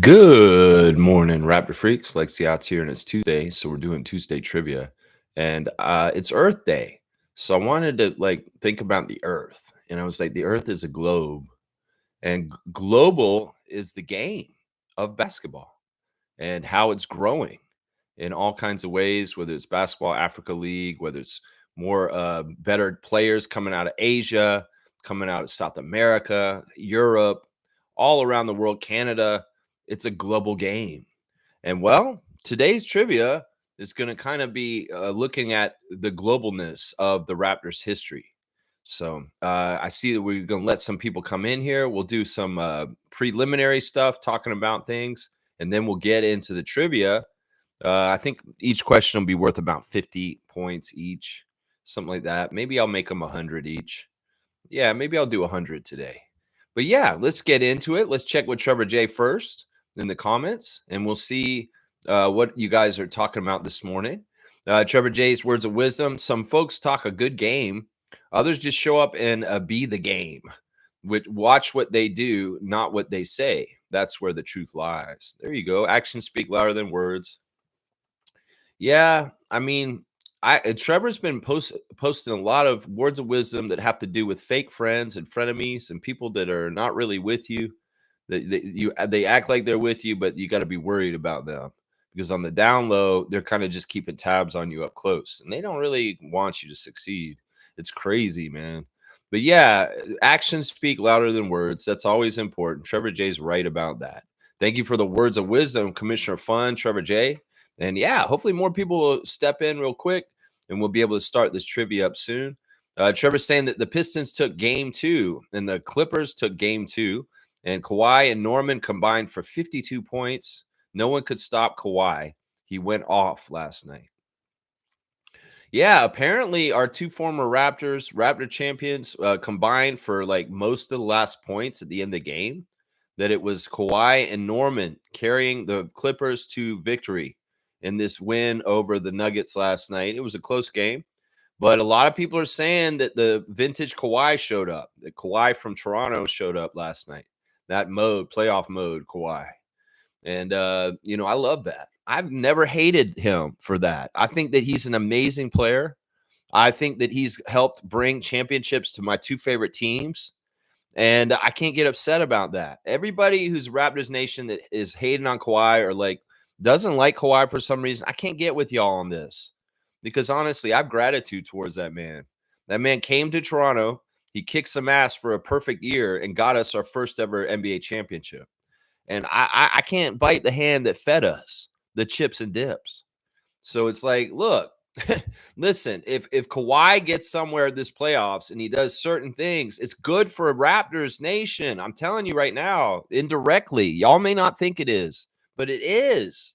Good morning, Raptor Freaks. Lexi Out's here, and it's Tuesday, so we're doing Tuesday trivia, and it's Earth Day. So I wanted to think about the Earth, and I was like, the Earth is a globe, and global is the game of basketball and how it's growing in all kinds of ways. Whether it's basketball Africa League, whether it's more better players coming out of Asia, coming out of South America, Europe, all around the world, Canada. It's a global game. And well, today's trivia is going to kind of be looking at the globalness of the Raptors' history. So I see that we're going to let some people come in here. We'll do some preliminary stuff talking about things, and then we'll get into the trivia. I think each question will be worth about 50 points each, something like that. Maybe I'll make them 100 each. Yeah, maybe I'll do 100 today. But yeah, let's get into it. Let's check with Trevor J first in the comments, and we'll see what you guys are talking about this morning. Trevor J's words of wisdom. Some folks talk a good game. Others just show up and be the game. Watch what they do, not what they say. That's where the truth lies. There you go. Actions speak louder than words. Yeah, I mean, Trevor's been posting a lot of words of wisdom that have to do with fake friends and frenemies and people that are not really with you. They act like they're with you, but you got to be worried about them because on the down low, they're kind of just keeping tabs on you up close, and they don't really want you to succeed. It's crazy, man. But yeah, actions speak louder than words. That's always important. Trevor J's right about that. Thank you for the words of wisdom, Commissioner Fun, Trevor J. And yeah, hopefully more people will step in real quick and we'll be able to start this trivia up soon. Trevor's saying that the Pistons took game 2 and the Clippers took game 2. And Kawhi and Norman combined for 52 points. No one could stop Kawhi. He went off last night. Yeah, apparently our two former Raptor champions, combined for like most of the last points at the end of the game. That it was Kawhi and Norman carrying the Clippers to victory in this win over the Nuggets last night. It was a close game, but a lot of people are saying that the vintage Kawhi showed up. The Kawhi from Toronto showed up last night. That mode, playoff mode, Kawhi. And, I love that. I've never hated him for that. I think that he's an amazing player. I think that he's helped bring championships to my two favorite teams. And I can't get upset about that. Everybody who's Raptors Nation that is hating on Kawhi or doesn't like Kawhi for some reason, I can't get with y'all on this. Because honestly, I have gratitude towards that man. That man came to Toronto. He kicked some ass for a perfect year and got us our first ever NBA championship. And I can't bite the hand that fed us the chips and dips. So it's like, look, listen, if Kawhi gets somewhere this playoffs and he does certain things, it's good for Raptors Nation. I'm telling you right now, indirectly. Y'all may not think it is, but it is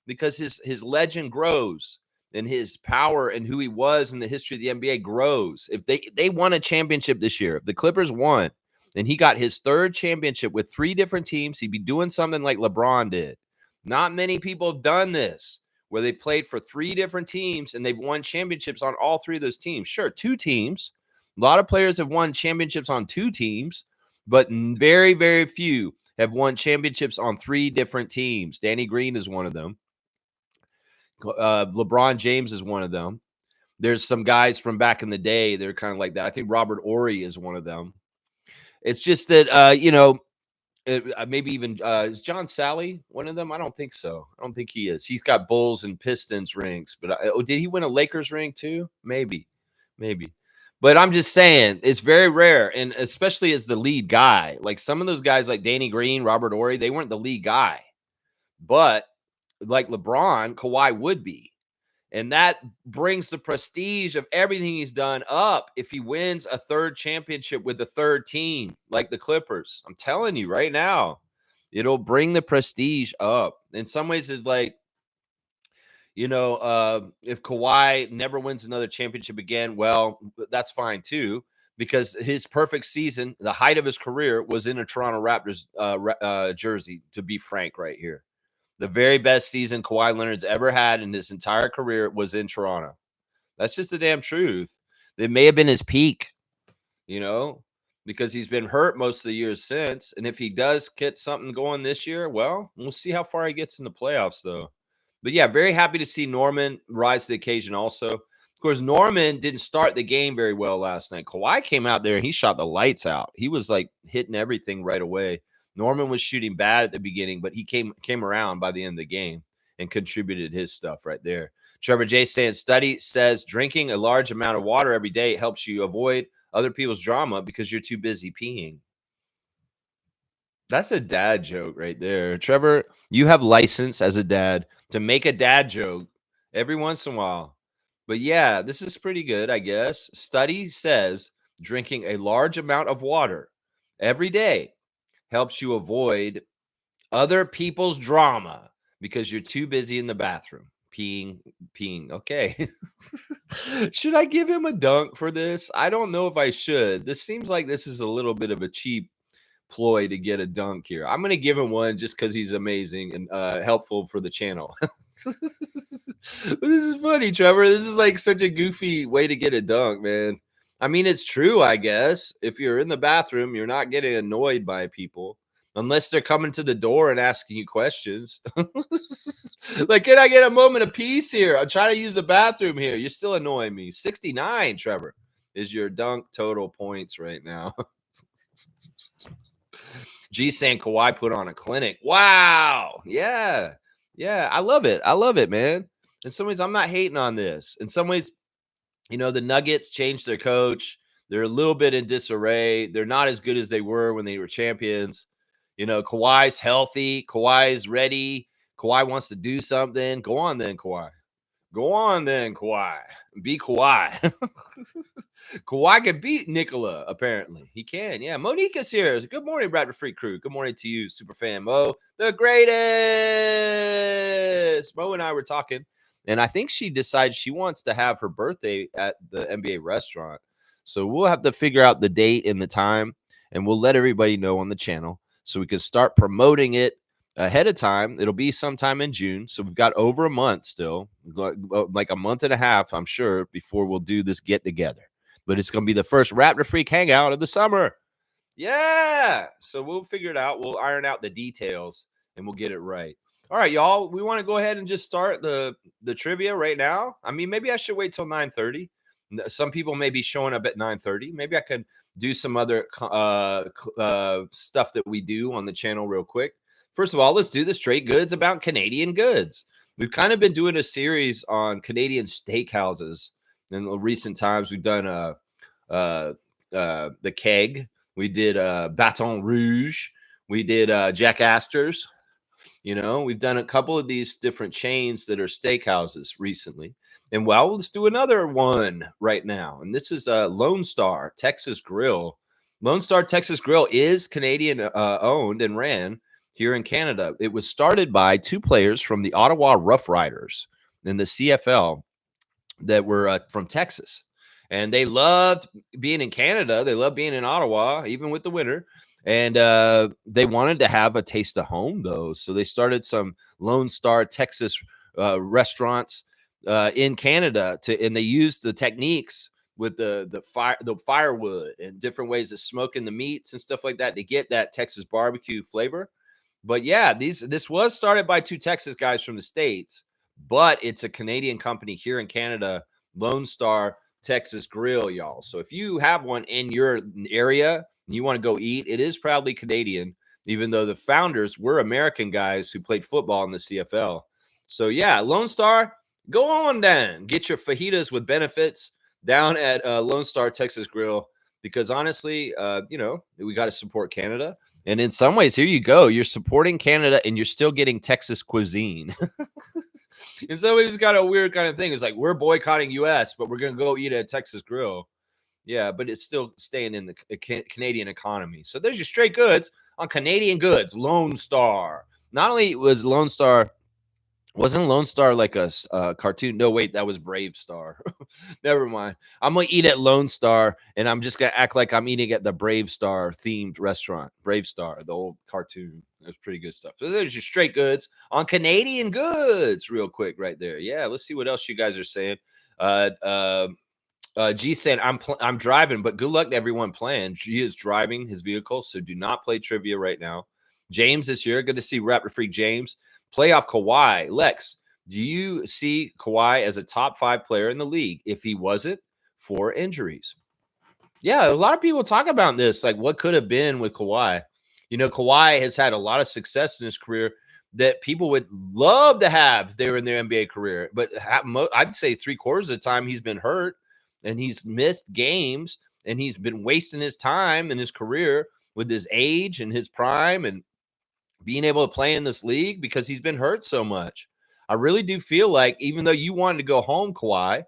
because his legend grows and his power and who he was in the history of the NBA grows. If they won a championship this year, if the Clippers won, and he got his third championship with 3 different teams, he'd be doing something like LeBron did. Not many people have done this, where they played for 3 different teams and they've won championships on all 3 of those teams. Sure, 2 teams. A lot of players have won championships on 2 teams, but very, very few have won championships on 3 different teams. Danny Green is one of them. LeBron James is one of them. There's some guys from back in the day. They're kind of like that. I think Robert Horry is one of them. It's just that, maybe even is John Sally one of them? I don't think so. I don't think he is. He's got Bulls and Pistons rings, but did he win a Lakers ring too? Maybe. But I'm just saying it's very rare, and especially as the lead guy. Like some of those guys, like Danny Green, Robert Horry, they weren't the lead guy, but like LeBron, Kawhi would be. And that brings the prestige of everything he's done up if he wins a 3rd championship with the 3rd team, like the Clippers. I'm telling you right now, it'll bring the prestige up. In some ways, it's like, if Kawhi never wins another championship again, well, that's fine too, because his perfect season, the height of his career, was in a Toronto Raptors jersey, to be frank, right here. The very best season Kawhi Leonard's ever had in his entire career was in Toronto. That's just the damn truth. It may have been his peak, because because he's been hurt most of the years since. And if he does get something going this year, well, we'll see how far he gets in the playoffs, though. But yeah, very happy to see Norman rise to the occasion also. Of course, Norman didn't start the game very well last night. Kawhi came out there and he shot the lights out. He was like hitting everything right away. Norman was shooting bad at the beginning, but he came around by the end of the game and contributed his stuff right there. Trevor J saying study says drinking a large amount of water every day helps you avoid other people's drama because you're too busy peeing. That's a dad joke right there. Trevor, you have license as a dad to make a dad joke every once in a while. But yeah, this is pretty good, I guess. Study says drinking a large amount of water every day helps you avoid other people's drama because you're too busy in the bathroom peeing. Okay. Should I give him a dunk for this? I don't know if I should. This seems like this is a little bit of a cheap ploy to get a dunk here. I'm going to give him one just because he's amazing and helpful for the channel. This is funny, Trevor. This is like such a goofy way to get a dunk, man. I mean, it's true, I guess. If you're in the bathroom, you're not getting annoyed by people unless they're coming to the door and asking you questions. Like, can I get a moment of peace here? I'm trying to use the bathroom here. You're still annoying me. 69, Trevor, is your dunk total points right now. G saying Kawhi put on a clinic. Wow. Yeah. Yeah. I love it. I love it, man. In some ways, I'm not hating on this. In some ways, the Nuggets changed their coach. They're a little bit in disarray. They're not as good as they were when they were champions. Kawhi's healthy. Kawhi's ready. Kawhi wants to do something. Go on then, Kawhi. Go on then, Kawhi. Be Kawhi. Kawhi can beat Nikola, apparently. He can. Yeah. Monique is here. Good morning, Bradford Free Crew. Good morning to you, super fan Mo. The greatest. Mo and I were talking, and I think she decides she wants to have her birthday at the NBA restaurant. So we'll have to figure out the date and the time, and we'll let everybody know on the channel so we can start promoting it ahead of time. It'll be sometime in June. So we've got over a month still, like a month and a half, I'm sure, before we'll do this get together. But it's going to be the first Raptor Freak hangout of the summer. Yeah. So we'll figure it out. We'll iron out the details and we'll get it right. All right, y'all. We want to go ahead and just start the trivia right now. I mean, maybe I should wait till 9:30. Some people may be showing up at 9:30. Maybe I can do some other stuff that we do on the channel real quick. First of all, let's do the straight goods about Canadian goods. We've kind of been doing a series on Canadian steakhouses in the recent times. We've done the Keg. We did Baton Rouge. We did Jack Astor's. We've done a couple of these different chains that are steakhouses recently. And well, let's do another one right now. And this is Lone Star Texas Grill. Lone Star Texas Grill is Canadian owned and ran here in Canada. It was started by two players from the Ottawa Rough Riders in the CFL that were from Texas. And they loved being in Canada. They loved being in Ottawa, even with the winter. And they wanted to have a taste of home, though. So they started some Lone Star Texas restaurants in Canada, and they used the techniques with the firewood and different ways of smoking the meats and stuff like that to get that Texas barbecue flavor. But yeah, this was started by two Texas guys from the States, but it's a Canadian company here in Canada, Lone Star Texas Grill, y'all. So if you have one in your area and you want to go eat, it is proudly Canadian, even though the founders were American guys who played football in the CFL. So yeah, Lone Star, go on down. Get your fajitas with benefits down at Lone Star Texas Grill, because honestly, we got to support Canada. And in some ways, here you go. You're supporting Canada and you're still getting Texas cuisine. In some ways, it's got a weird kind of thing. It's like we're boycotting U.S., but we're going to go eat at a Texas Grill. Yeah, but it's still staying in the Canadian economy. So there's your straight goods on Canadian goods. Lone Star. Not only was Lone Star, wasn't Lone Star like a cartoon? No, wait, that was Brave Star. Never mind. I'm going to eat at Lone Star, and I'm just going to act like I'm eating at the Brave Star themed restaurant. Brave Star, the old cartoon. That's pretty good stuff. So there's your straight goods on Canadian goods real quick right there. Yeah, let's see what else you guys are saying. G saying I'm driving, but good luck to everyone playing. G is driving his vehicle, so do not play trivia right now. James is here. Good to see Raptor Freak James. Playoff Kawhi. Lex, do you see Kawhi as a top 5 player in the league if he wasn't for injuries? Yeah, a lot of people talk about this, like what could have been with Kawhi. You know, Kawhi has had a lot of success in his career that people would love to have if they were in their NBA career. But I'd say 3/4 of the time he's been hurt and he's missed games and he's been wasting his time in his career with his age and his prime and being able to play in this league because he's been hurt so much. I really do feel like even though you wanted to go home, Kawhi,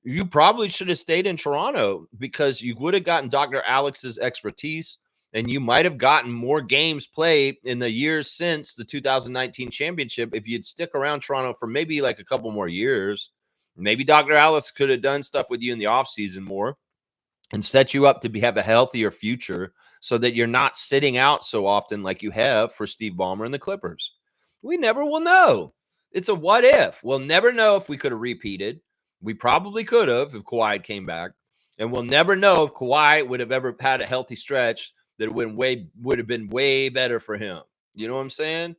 you probably should have stayed in Toronto because you would have gotten Dr. Alex's expertise and you might have gotten more games played in the years since the 2019 championship if you'd stick around Toronto for maybe like a couple more years. Maybe Dr. Alex could have done stuff with you in the offseason more and set you up to have a healthier future so that you're not sitting out so often like you have for Steve Ballmer and the Clippers. We never will know. It's a what if. We'll never know if we could have repeated. We probably could have if Kawhi came back. And we'll never know if Kawhi would have ever had a healthy stretch that would have been way better for him. You know what I'm saying?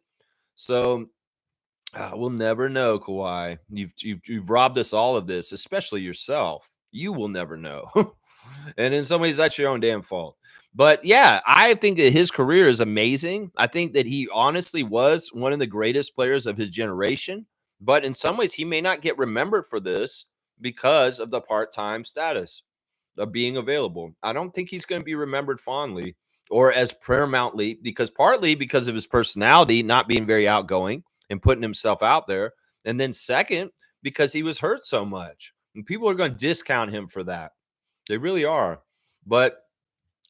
So we'll never know, Kawhi. You've robbed us all of this, especially yourself. You will never know. And in some ways, that's your own damn fault. But yeah, I think that his career is amazing. I think that he honestly was one of the greatest players of his generation. But in some ways, he may not get remembered for this because of the part-time status of being available. I don't think he's going to be remembered fondly or as paramountly partly because of his personality not being very outgoing and putting himself out there. And then second, because he was hurt so much. And people are going to discount him for that. They really are. But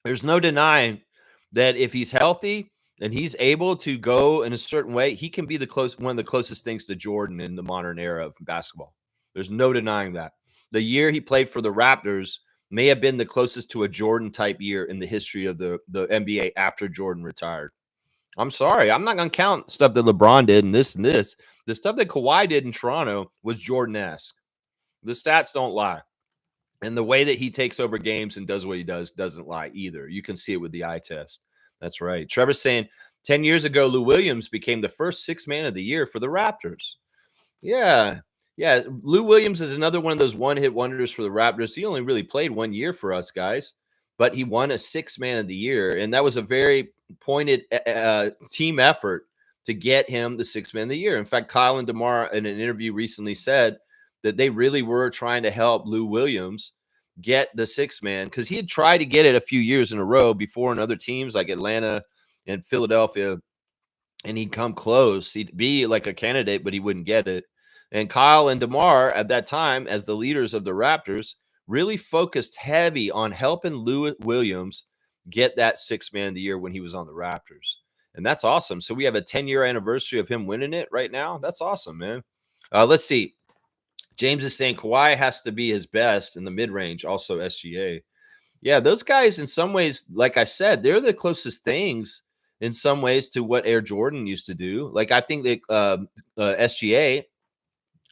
there's no denying that if he's healthy and he's able to go in a certain way, he can be one of the closest things to Jordan in the modern era of basketball. There's no denying that. The year he played for the Raptors may have been the closest to a Jordan type year in the history of the NBA after Jordan retired. I'm sorry. I'm not going to count stuff that LeBron did and this and this. The stuff that Kawhi did in Toronto was Jordan-esque. The stats don't lie. And the way that he takes over games and does what he does doesn't lie either. You can see it with the eye test. That's right. Trevor's saying 10 years ago, Lou Williams became the first sixth man of the year for the Raptors. Yeah. Yeah. Lou Williams is another one of those one-hit wonders for the Raptors. He only really played 1 year for us guys, but he won a sixth man of the year. And that was a very pointed team effort to get him the sixth man of the year. In fact, Kyle and DeMar in an interview recently said that they really were trying to help Lou Williams get the sixth man because he had tried to get it a few years in a row before in other teams like Atlanta and Philadelphia, and he'd come close. He'd be like a candidate, but he wouldn't get it. And Kyle and DeMar at that time, as the leaders of the Raptors, really focused heavy on helping Lou Williams get that sixth man of the year when he was on the Raptors. And that's awesome. So we have a 10-year anniversary of him winning it right now. That's awesome, man. Let's see. James is saying Kawhi has to be his best in the mid-range, also SGA. Yeah, those guys in some ways, like I said, they're the closest things in some ways to what Air Jordan used to do. Like I think that SGA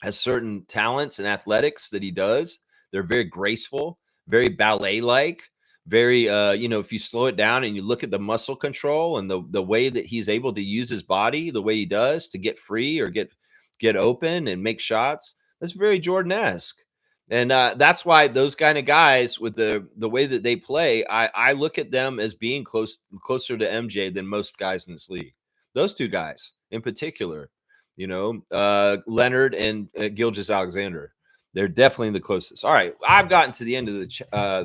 has certain talents and athletics that he does. They're very graceful, very ballet-like, very, if you slow it down and you look at the muscle control and the way that he's able to use his body the way he does to get free or get open and make shots, that's very Jordan-esque. And that's why those kind of guys with the way that they play, I look at them as being closer to MJ than most guys in this league. Those two guys in particular, Leonard and Gilgeous-Alexander. They're definitely the closest. All right, I've gotten to the end of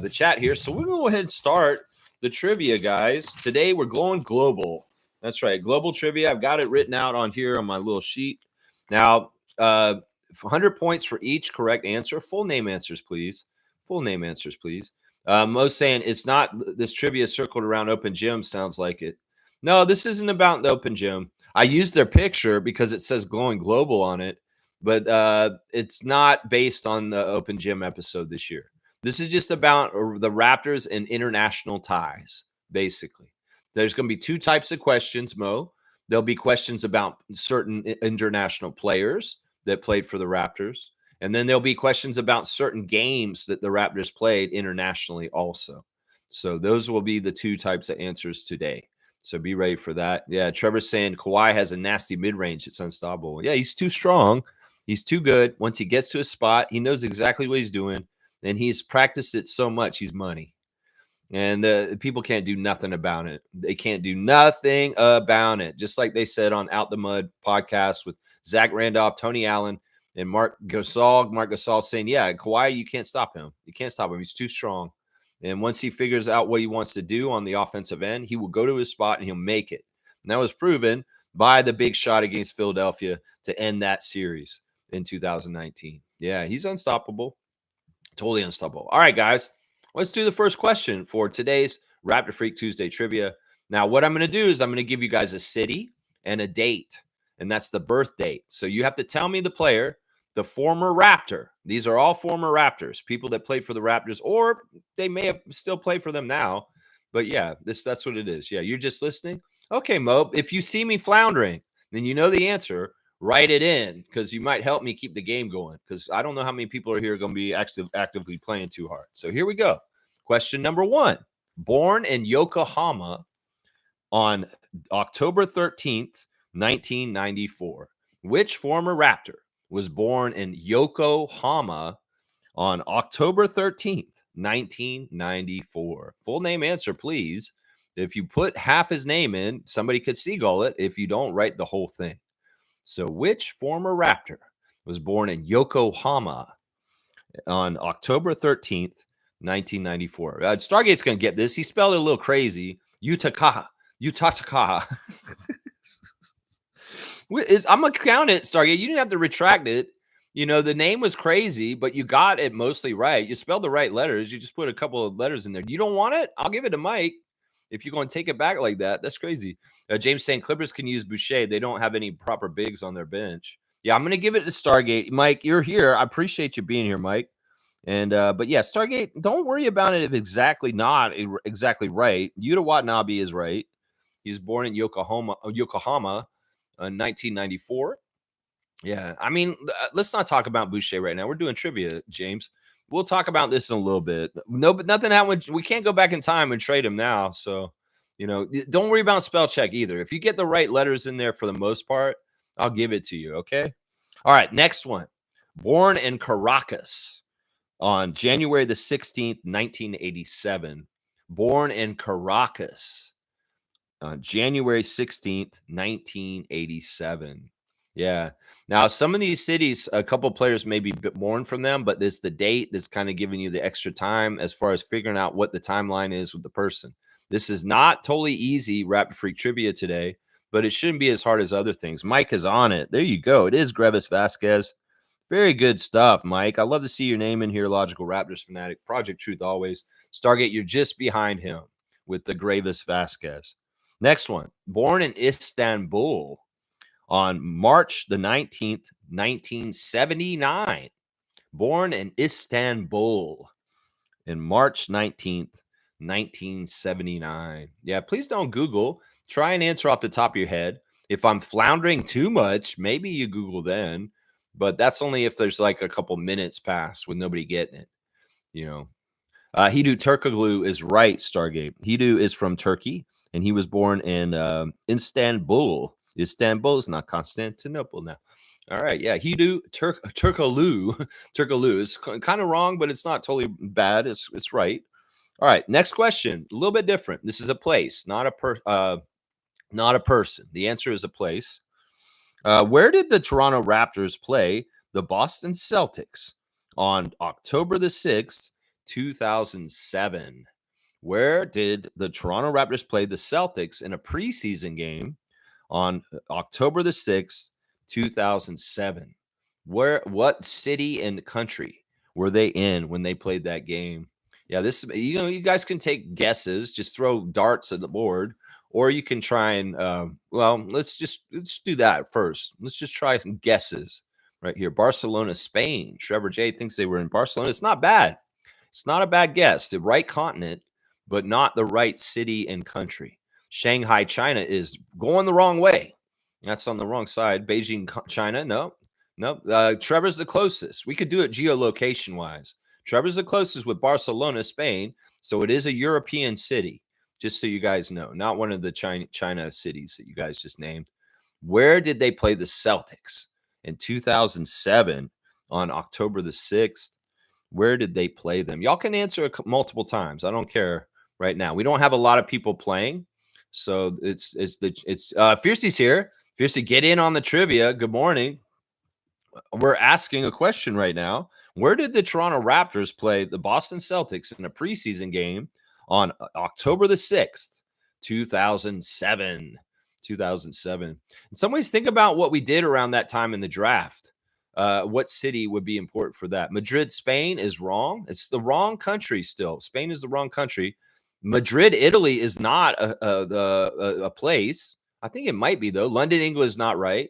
the chat here, so we're going to go ahead and start the trivia, guys. Today we're going global. That's right, global trivia. I've got it written out on here on my little sheet. Now, 100 points for each correct answer. Full name answers, please. Full name answers, please. Mo's saying it's not this trivia circled around open gym. Sounds like it. No, this isn't about the open gym. I used their picture because it says going global on it, but it's not based on the open gym episode this year. This is just about the Raptors and international ties, basically. There's going to be two types of questions, Mo. There'll be questions about certain international players that played for the Raptors. And then there'll be questions about certain games that the Raptors played internationally also. So those will be the two types of answers today. So be ready for that. Yeah, Trevor's saying Kawhi has a nasty mid-range. It's unstoppable. Yeah, he's too strong. He's too good. Once he gets to a spot, he knows exactly what he's doing. And he's practiced it so much, he's money. And people can't do nothing about it. They can't do nothing about it. Just like they said on Out the Mud podcast with Zach Randolph, Tony Allen, and Mark Gasol. Mark Gasol saying, yeah, Kawhi, you can't stop him. You can't stop him. He's too strong. And once he figures out what he wants to do on the offensive end, he will go to his spot and he'll make it. And that was proven by the big shot against Philadelphia to end that series in 2019. Yeah, he's unstoppable. Totally unstoppable. All right, guys, let's do the first question for today's Raptor Freak Tuesday trivia. Now, what I'm going to do is I'm going to give you guys a city and a date, and that's the birth date. So you have to tell me the player, the former Raptor. These are all former Raptors, people that played for the Raptors, or they may have still played for them now. But yeah, that's what it is. Yeah, you're just listening. Okay, Mo, if you see me floundering, then you know the answer. Write it in because you might help me keep the game going because I don't know how many people are here going to be actively playing too hard. So here we go. Question number 1. Born in Yokohama on October 13th, 1994. Which former Raptor was born in Yokohama on October 13th, 1994? Full name answer, please. If you put half his name in, somebody could seagull it. If you don't, write the whole thing. So, which former Raptor was born in Yokohama on October 13th, 1994? Stargate's going to get this. He spelled it a little crazy. Utaka. I'm going to count it, Stargate. You didn't have to retract it. You know, the name was crazy, but you got it mostly right. You spelled the right letters. You just put a couple of letters in there. You don't want it? I'll give it to Mike. If you're going to take it back like that, that's crazy. James saying Clippers can use Boucher. They don't have any proper bigs on their bench. Yeah, I'm going to give it to Stargate. Mike, you're here. I appreciate you being here, Mike. And but yeah, Stargate, don't worry about it if exactly not exactly right. Yuta Watanabe is right. He was born in Yokohama in 1994. Yeah, I mean, let's not talk about Boucher right now. We're doing trivia, James. We'll talk about this in a little bit. No, but nothing happened. We can't go back in time and trade him now. So, you know, don't worry about spell check either. If you get the right letters in there for the most part, I'll give it to you. Okay. All right. Next one. Born in Caracas on January the 16th, 1987. Born in Caracas on January 16th, 1987. Yeah. Now, some of these cities, a couple players may be born from them, but it's the date that's kind of giving you the extra time as far as figuring out what the timeline is with the person. This is not totally easy Raptor Freak trivia today, but it shouldn't be as hard as other things. Mike is on it. There you go. It is Grevis Vasquez. Very good stuff, Mike. I love to see your name in here. Logical Raptors fanatic. Project Truth always. Stargate, you're just behind him with the Gravis Vasquez. Next one. Born in Istanbul on March the 19th, 1979. Born in Istanbul in March 19th, 1979. Yeah, please don't Google. Try and answer off the top of your head. If I'm floundering too much, maybe you Google then, but that's only if there's like a couple minutes pass with nobody getting it, you know. Hidu Turkoglu is right, Stargate. Hidu is from Turkey, and he was born in Istanbul. Istanbul is not Constantinople now. All right, yeah, Hidu Turkoglu. Turkoglu is kind of wrong, but it's not totally bad. It's right. All right, next question. A little bit different. This is a place, not a person. The answer is a place. Where did the Toronto Raptors play the Boston Celtics on October the 6th, 2007? Where did the Toronto Raptors play the Celtics in a preseason game on October the 6th, 2007? What city and country were they in when they played that game? Yeah, you guys can take guesses, just throw darts at the board, or you can try and let's do that first. Let's just try some guesses right here. Barcelona, Spain. Trevor J thinks they were in Barcelona. It's not bad. It's not a bad guess. The right continent, but not the right city and country. Shanghai, China is going the wrong way. That's on the wrong side. Beijing, China. No. Nope. Trevor's the closest. We could do it geolocation wise. Trevor's the closest with Barcelona, Spain. So it is a European city, just so you guys know, not one of the China cities that you guys just named. Where did they play the Celtics in 2007 on October the 6th? Where did they play them? Y'all can answer multiple times. I don't care right now. We don't have a lot of people playing. So it's Fiercey's here. Fiercey, get in on the trivia. Good morning. We're asking a question right now. Where did the Toronto Raptors play the Boston Celtics in a preseason game on October the 6th, 2007? 2007. In some ways, think about what we did around that time in the draft. What city would be important for that? Madrid, Spain is wrong. It's the wrong country still. Spain is the wrong country. Madrid, Italy is not a place. I think it might be, though. London, England is not right.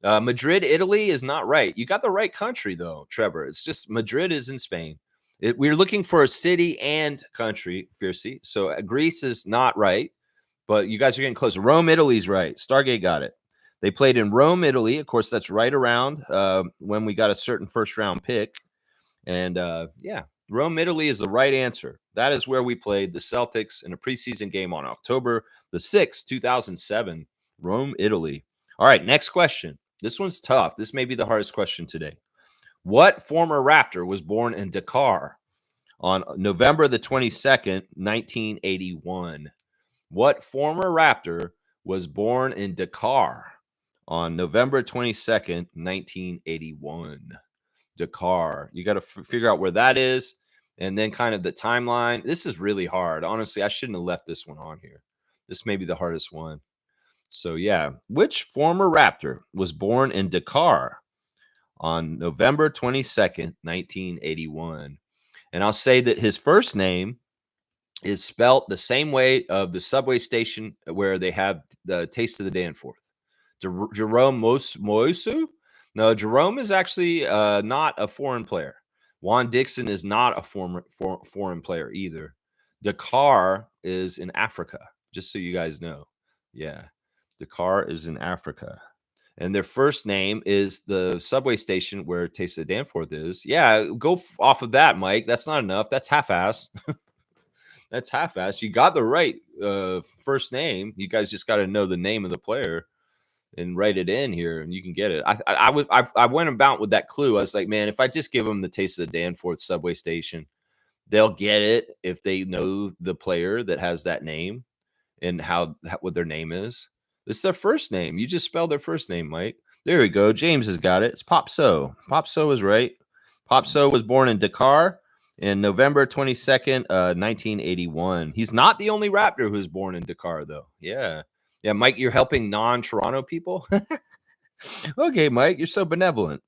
Madrid, Italy is not right. You got the right country, though, Trevor. It's just Madrid is in Spain. We're looking for a city and country, Fiercey. So Greece is not right, but you guys are getting close. Rome, Italy's right. Stargate got it. They played in Rome, Italy. Of course, that's right around when we got a certain first-round pick. And, yeah, Rome, Italy is the right answer. That is where we played the Celtics in a preseason game on October the 6th, 2007. Rome, Italy. All right, next question. This one's tough. This may be the hardest question today. What former Raptor was born in Dakar on November the 22nd, 1981? What former Raptor was born in Dakar on November 22nd, 1981? Dakar. You got to figure out where that is and then kind of the timeline. This is really hard. Honestly, I shouldn't have left this one on here. This may be the hardest one. So, yeah, which former Raptor was born in Dakar on November 22nd, 1981? And I'll say that his first name is spelt the same way of the subway station where they have the Taste of the Danforth. Jerome Moisu? No, Jerome is actually not a foreign player. Juan Dixon is not a foreign player either. Dakar is in Africa, just so you guys know. Yeah. Dakar is in Africa. And their first name is the subway station where Taste of Danforth is. Yeah, go off of that, Mike. That's not enough. That's half-ass. That's half-ass. You got the right first name. You guys just got to know the name of the player and write it in here, and you can get it. I went about with that clue. I was like, man, if I just give them the Taste of the Danforth subway station, they'll get it if they know the player that has that name and what their name is. It's their first name. You just spelled their first name, Mike. There we go. James has got it. It's Pop So. Pop So is right. Pop So was born in Dakar in November 22nd, 1981. He's not the only Raptor who's born in Dakar, though. Yeah. Yeah, Mike, you're helping non-Toronto people? Okay, Mike, you're so benevolent.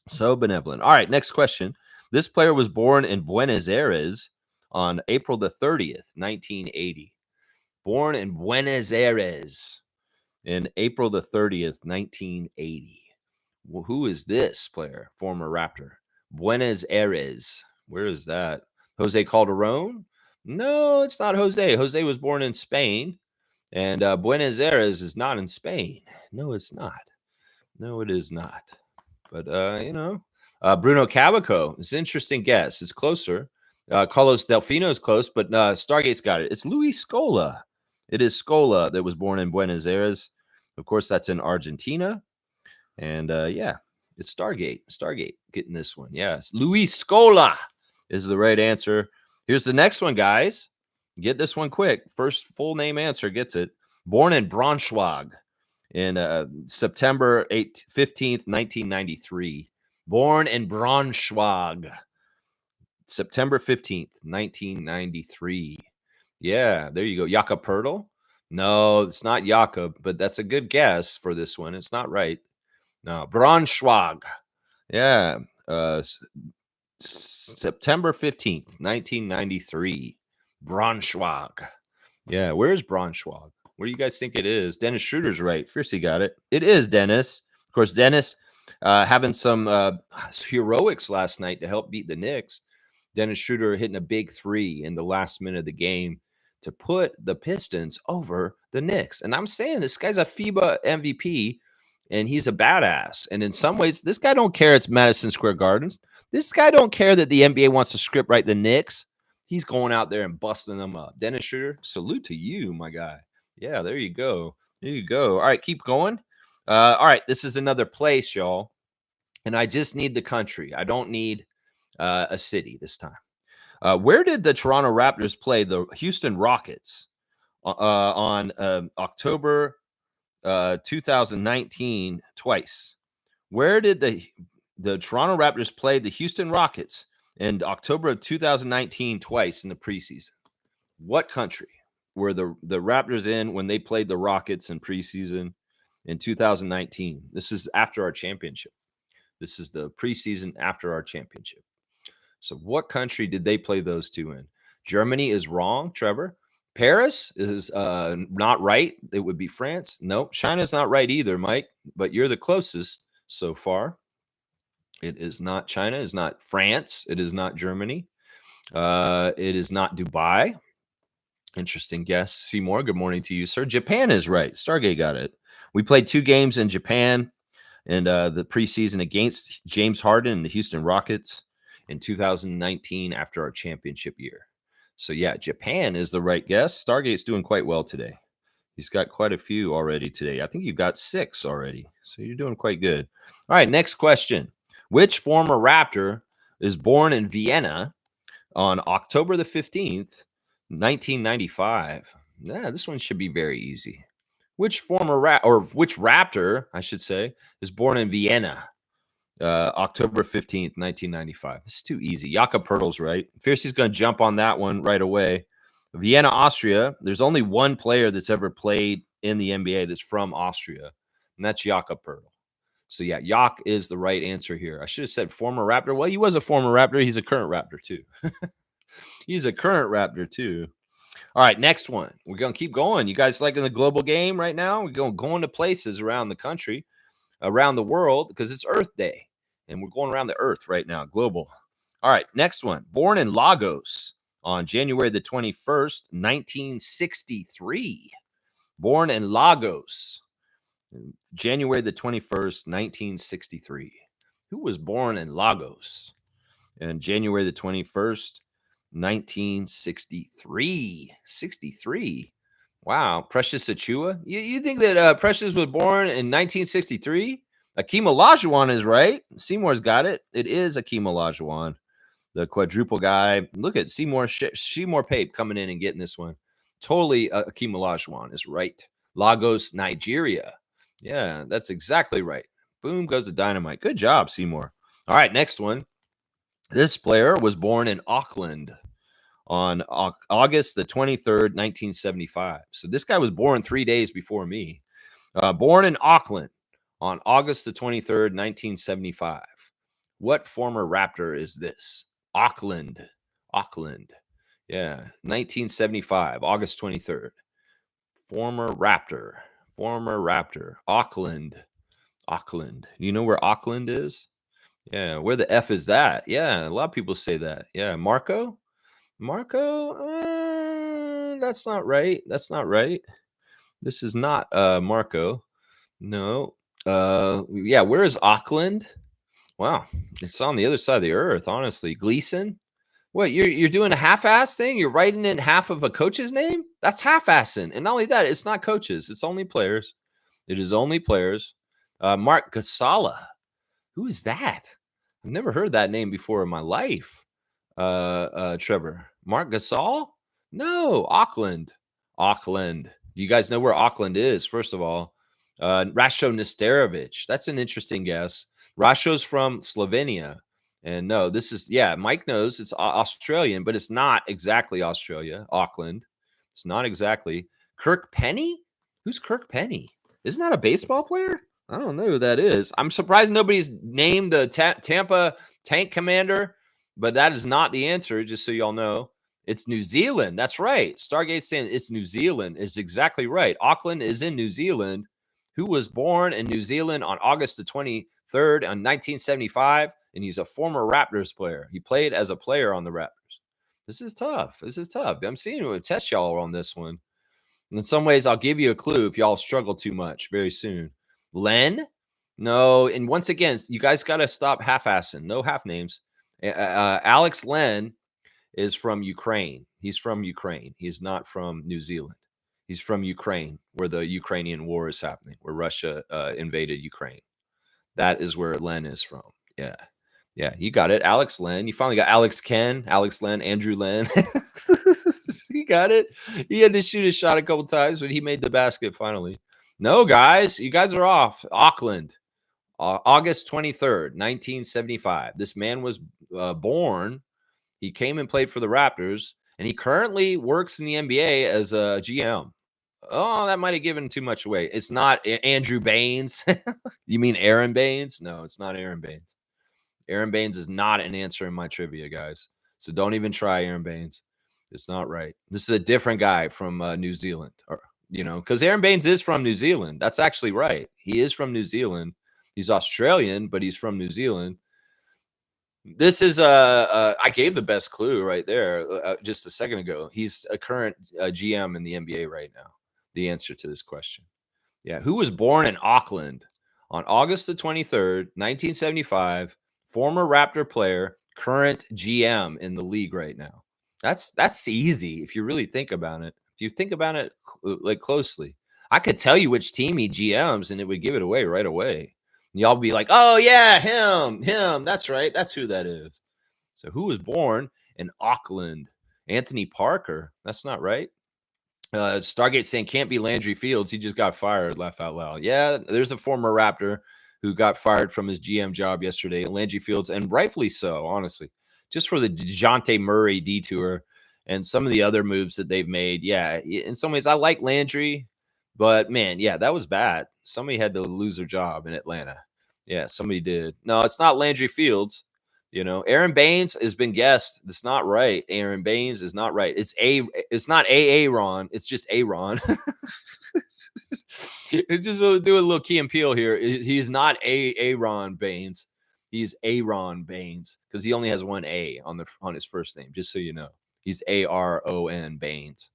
So benevolent. All right, next question. This player was born in Buenos Aires on April the 30th, 1980. Born in Buenos Aires in April the 30th, 1980. Well, who is this player? Former Raptor. Buenos Aires. Where is that? Jose Calderon? No, it's not Jose. Jose was born in Spain. And Buenos Aires is not in Spain. No, it's not. No, it is not. But, Bruno Cavaco. It's an interesting guess. It's closer. Carlos Delfino is close, but Stargate's got it. It's Luis Scola. It is Scola that was born in Buenos Aires. Of course, that's in Argentina. And, yeah, it's Stargate. Stargate getting this one. Yes, Luis Scola is the right answer. Here's the next one, guys. Get this one quick. First full name answer gets it. Born in Braunschweig in September 15th, 1993. Born in Braunschweig, September 15th, 1993. Yeah, there you go. Jakob Pertl? No, it's not Jakob, but that's a good guess for this one. It's not right. No, Braunschweig. Yeah, September 15th, 1993. Braunschweig. Yeah, where's Braunschweig? Where do you guys think it is? Dennis Schroeder's right. Fiercely got it. It is Dennis. Of course, Dennis having some heroics last night to help beat the Knicks. Dennis Schroeder hitting a big three in the last minute of the game to put the Pistons over the Knicks. And I'm saying this guy's a FIBA MVP. and he's a badass. And in some ways, this guy don't care it's Madison Square Gardens. This guy don't care that the NBA wants to script right the Knicks. He's going out there and busting them up. Dennis Schroeder, salute to you, my guy. Yeah, there you go. There you go. All right, keep going. All right, this is another place, y'all. And I just need the country. I don't need a city this time. Where did the Toronto Raptors play the Houston Rockets on October 2019 twice? Where did the Toronto Raptors play the Houston Rockets in October of 2019 twice in the preseason? What country were the Raptors in when they played the Rockets in preseason in 2019? This is after our championship. This is the preseason after our championship. So what country did they play those two in? Germany is wrong, Trevor. Paris is not right. It would be France. Nope. China's not right either, Mike, but you're the closest so far. It is not China. It's not France. It is not Germany. It is not Dubai. Interesting guess. Seymour, good morning to you, sir. Japan is right. Stargate got it. We played 2 games in Japan and the preseason against James Harden and the Houston Rockets in 2019 after our championship year. So, yeah, Japan is the right guess. Stargate's doing quite well today. He's got quite a few already today. I think you've got 6 already. So you're doing quite good. All right, next question. Which former Raptor is born in Vienna on October the 15th, 1995? Yeah, this one should be very easy. Which which Raptor, I should say, is born in Vienna, October 15th, 1995? It's too easy. Jakob Pertl's right. Fiercey's going to jump on that one right away. Vienna, Austria. There's only one player that's ever played in the NBA that's from Austria, and that's Jakob Pertl. So, yeah, Yak is the right answer here. I should have said former Raptor. Well, he was a former Raptor. He's a current Raptor, too. He's a current Raptor, too. All right, next one. We're going to keep going. You guys liking the global game right now? We're going to places around the country, around the world, because it's Earth Day, and we're going around the Earth right now, global. All right, next one. Born in Lagos on January the 21st, 1963. Born in Lagos, January the 21st, 1963. Who was born in Lagos? And January the 21st, 1963. 63. Wow. Precious Achua. You think that Precious was born in 1963? Akeem Olajuwon is right. Seymour's got it. It is Akeem Olajuwon, the quadruple guy. Look at Seymour Pape coming in and getting this one. Totally Akeem Olajuwon is right. Lagos, Nigeria. Yeah, that's exactly right. Boom goes the dynamite. Good job, Seymour. All right, next one. This player was born in Auckland on August the 23rd, 1975. So this guy was born 3 days before me. Born in Auckland on August the 23rd, 1975. What former Raptor is this? Auckland. Yeah, 1975, August 23rd. Former Raptor. Auckland. You know where Auckland is? Yeah, where the F is that? Yeah, a lot of people say that. Yeah, Marco? That's not right. This is not Marco. No. Yeah, where is Auckland? Wow, it's on the other side of the earth, honestly. Gleason? What, you're doing a half-ass thing? You're writing in half of a coach's name? That's half-assing. And not only that, it's not coaches. It's only players. It is only players. Mark Gasala. Who is that? I've never heard that name before in my life. Trevor. Mark Gasol? No, Auckland. Do you guys know where Auckland is, first of all? Rašo Nesterović. That's an interesting guess. Rašo's from Slovenia. And no, this is, yeah, Mike knows it's Australian, but it's not exactly Australia, Auckland. It's not exactly. Kirk Penny? Who's Kirk Penny? Isn't that a baseball player? I don't know who that is. I'm surprised nobody's named the Tampa Tank Commander, but that is not the answer, just so y'all know. It's New Zealand. That's right. Stargate's saying it's New Zealand. It's exactly right. Auckland is in New Zealand. Who was born in New Zealand on August the 23rd in 1975, and he's a former Raptors player. He played as a player on the Raptors. This is tough. I'm seeing who test y'all on this one. In some ways, I'll give you a clue if y'all struggle too much very soon. Len? No, and once again, you guys got to stop half-assing. No half names. Alex Len is from Ukraine. He's from Ukraine. He's not from New Zealand. He's from Ukraine, where the Ukrainian war is happening, where Russia invaded Ukraine. That is where Len is from. Yeah. Yeah, you got it. Alex Len. You finally got Alex Ken, Alex Len, Andrew Len. You got it. He had to shoot his shot a couple times, but he made the basket finally. No, guys, you guys are off. Auckland, August 23rd, 1975. This man was born. He came and played for the Raptors, and he currently works in the NBA as a GM. Oh, that might have given too much away. It's not Andrew Baines. You mean Aaron Baines? No, it's not Aaron Baines. Aaron Baines is not an answer in my trivia, guys. So don't even try Aaron Baines. It's not right. This is a different guy from New Zealand, or because Aaron Baines is from New Zealand. That's actually right. He is from New Zealand. He's Australian, but he's from New Zealand. This is I gave the best clue right there just a second ago. He's a current GM in the NBA right now. The answer to this question. Yeah, who was born in Auckland on August the 23rd, 1975, former Raptor player, current GM in the league right now. That's easy if you really think about it. If you think about it like closely. I could tell you which team he GMs and it would give it away right away. Y'all be like, "Oh yeah, him. That's right. That's who that is." So who was born in Auckland? Anthony Parker. That's not right. Stargate saying can't be Landry Fields. He just got fired. Laugh out loud. Yeah, there's a former Raptor who got fired from his GM job yesterday, Landry Fields, and rightfully so, honestly. Just for the DeJounte Murray detour and some of the other moves that they've made. Yeah, in some ways, I like Landry, but man, yeah, that was bad. Somebody had to lose their job in Atlanta. Yeah, somebody did. No, it's not Landry Fields. Aaron Baines has been guessed. That's not right. Aaron Baines is not right. It's not Aaron. It's just Aaron. It's just do a little Key and Peele here. He's not Aaron Baines. He's Aaron Baines because he only has one A on his first name. Just so you know, he's Aron Baines.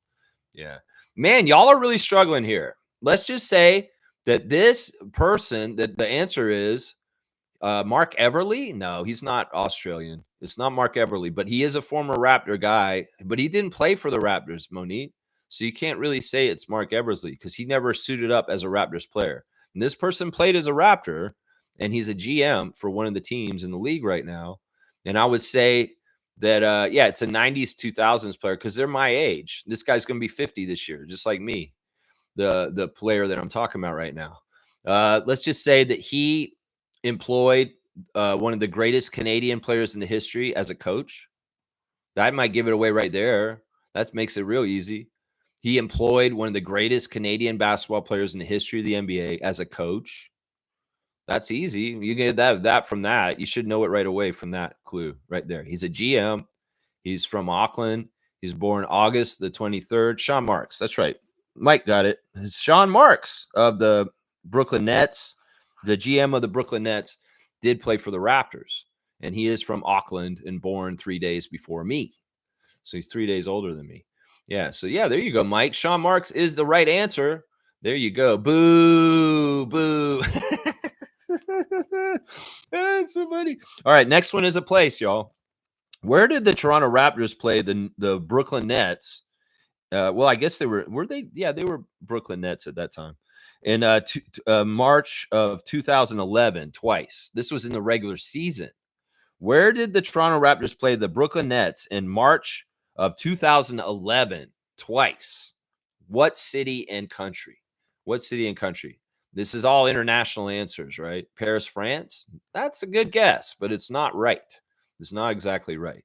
Yeah, man, y'all are really struggling here. Let's just say that this person that the answer is Mark Everly? No, he's not Australian. It's not Mark Everly, but he is a former Raptor guy. But he didn't play for the Raptors, Monique. So you can't really say it's Mark Eversley because he never suited up as a Raptors player. And this person played as a Raptor, and he's a GM for one of the teams in the league right now. And I would say that, yeah, it's a 90s, 2000s player because they're my age. This guy's going to be 50 this year, just like me, the player that I'm talking about right now. Let's just say that he employed one of the greatest Canadian players in the history as a coach. That might give it away right there. That makes it real easy. He employed one of the greatest Canadian basketball players in the history of the NBA as a coach. That's easy. You get that from that. You should know it right away from that clue right there. He's a GM. He's from Auckland. He's born August the 23rd. Sean Marks. That's right. Mike got it. It's Sean Marks of the Brooklyn Nets. The GM of the Brooklyn Nets did play for the Raptors, and he is from Auckland and born 3 days before me. So he's 3 days older than me. Yeah. So, yeah, there you go, Mike. Sean Marks is the right answer. There you go. Boo, boo. That's so funny. All right. Next one is a place, y'all. Where did the Toronto Raptors play the Brooklyn Nets? Well, I guess they were they? Yeah, they were Brooklyn Nets at that time. In March of 2011, twice. This was in the regular season. Where did the Toronto Raptors play the Brooklyn Nets in March of 2011? Twice. What city and country? What city and country? This is all international answers, right? Paris, France? That's a good guess, but it's not right. It's not exactly right.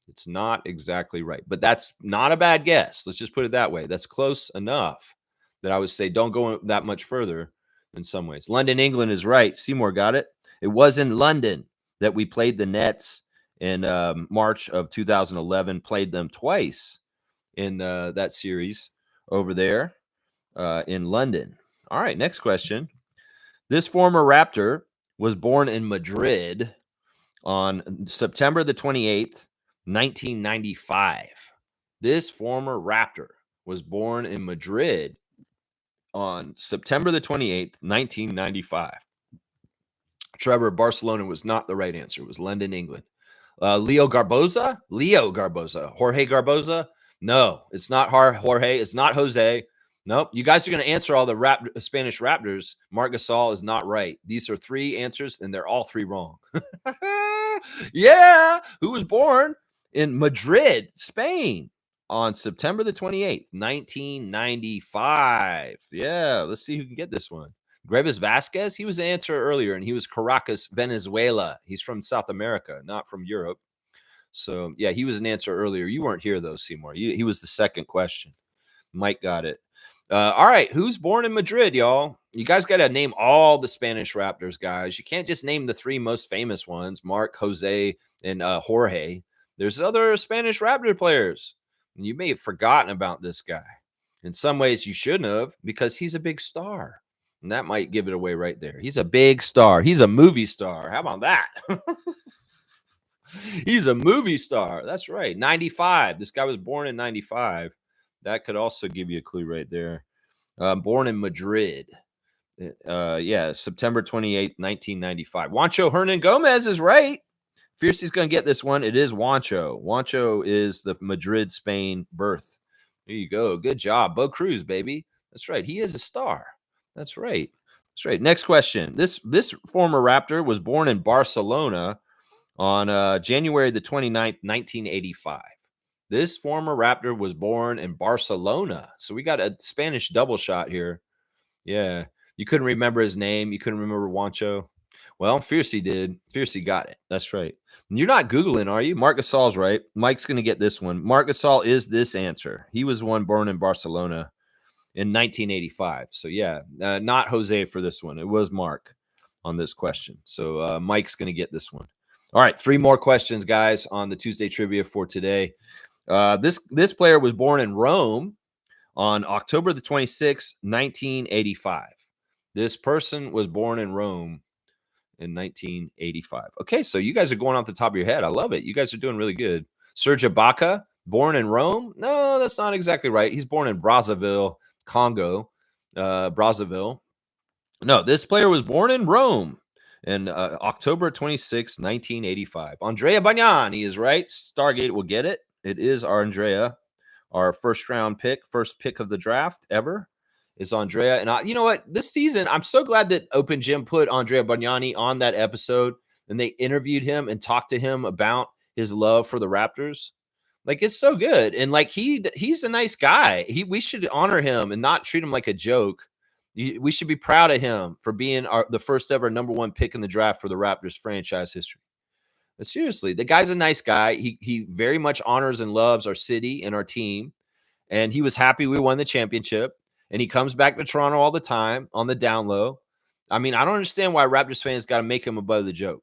It's not exactly right, but that's not a bad guess. Let's just put it that way. That's close enough that I would say don't go that much further in some ways. London, England is right. Seymour got it. It was in London that we played the Nets in March of 2011, played them twice in that series over there in London. All right, next question. This former Raptor was born in Madrid on September the 28th, 1995. This former Raptor was born in Madrid on September the 28th, 1995. Trevor, Barcelona was not the right answer. It was London, England. Leo Garboza? Leo Garboza. Jorge Garboza? No, it's not Jorge. It's not Jose. Nope. You guys are going to answer all the Spanish Raptors. Marc Gasol is not right. These are 3 answers, and they're all 3 wrong. Yeah. Who was born in Madrid, Spain on September the 28th, 1995? Yeah. Let's see who can get this one. Grevis Vasquez, he was the answer earlier, and he was Caracas, Venezuela. He's from South America, not from Europe. So, yeah, he was an answer earlier. You weren't here, though, Seymour. He was the second question. Mike got it. All right, who's born in Madrid, y'all? You guys got to name all the Spanish Raptors, guys. You can't just name the 3 most famous ones, Mark, Jose, and Jorge. There's other Spanish Raptor players. And you may have forgotten about this guy. In some ways, you shouldn't have, because he's a big star. And that might give it away right there. He's a big star. He's a movie star. How about that? He's a movie star. That's right. 95. This guy was born in 95. That could also give you a clue right there. Born in Madrid. Yeah, September 28th, 1995. Juancho Hernan Gomez is right. Fiercey's going to get this one. It is Juancho. Juancho is the Madrid, Spain birth. There you go. Good job. Bo Cruz, baby. That's right. He is a star. That's right. That's right. Next question. This former Raptor was born in Barcelona on January the 29th, 1985. This former Raptor was born in Barcelona. So we got a Spanish double shot here. Yeah. You couldn't remember his name. You couldn't remember Juancho. Well, Fiercey did. Fiercey got it. That's right. And you're not Googling, are you? Marc Gasol's right. Mike's going to get this one. Marc Gasol is this answer. He was one born in Barcelona in 1985. So, yeah, not Jose for this one. It was Mark on this question. So, Mike's going to get this one. All right, 3 more questions, guys, on the Tuesday trivia for today. This player was born in Rome on October the 26th, 1985. This person was born in Rome in 1985. Okay, so you guys are going off the top of your head. I love it. You guys are doing really good. Serge Ibaka, born in Rome? No, that's not exactly right. He's born in Brazzaville, Congo. Brazzaville. No, this player was born in Rome in October 26, 1985. Andrea Bagnani is right. Stargate will get it. It is our Andrea, our first pick of the draft ever is Andrea. And you know what? This season, I'm so glad that Open Gym put Andrea Bagnani on that episode and they interviewed him and talked to him about his love for the Raptors. Like, it's so good. And like, he's a nice guy. We should honor him and not treat him like a joke. We should be proud of him for being the first ever #1 pick in the draft for the Raptors franchise history. But seriously, the guy's a nice guy. He very much honors and loves our city and our team. And he was happy we won the championship. And he comes back to Toronto all the time on the down low. I mean, I don't understand why Raptors fans got to make him above the joke.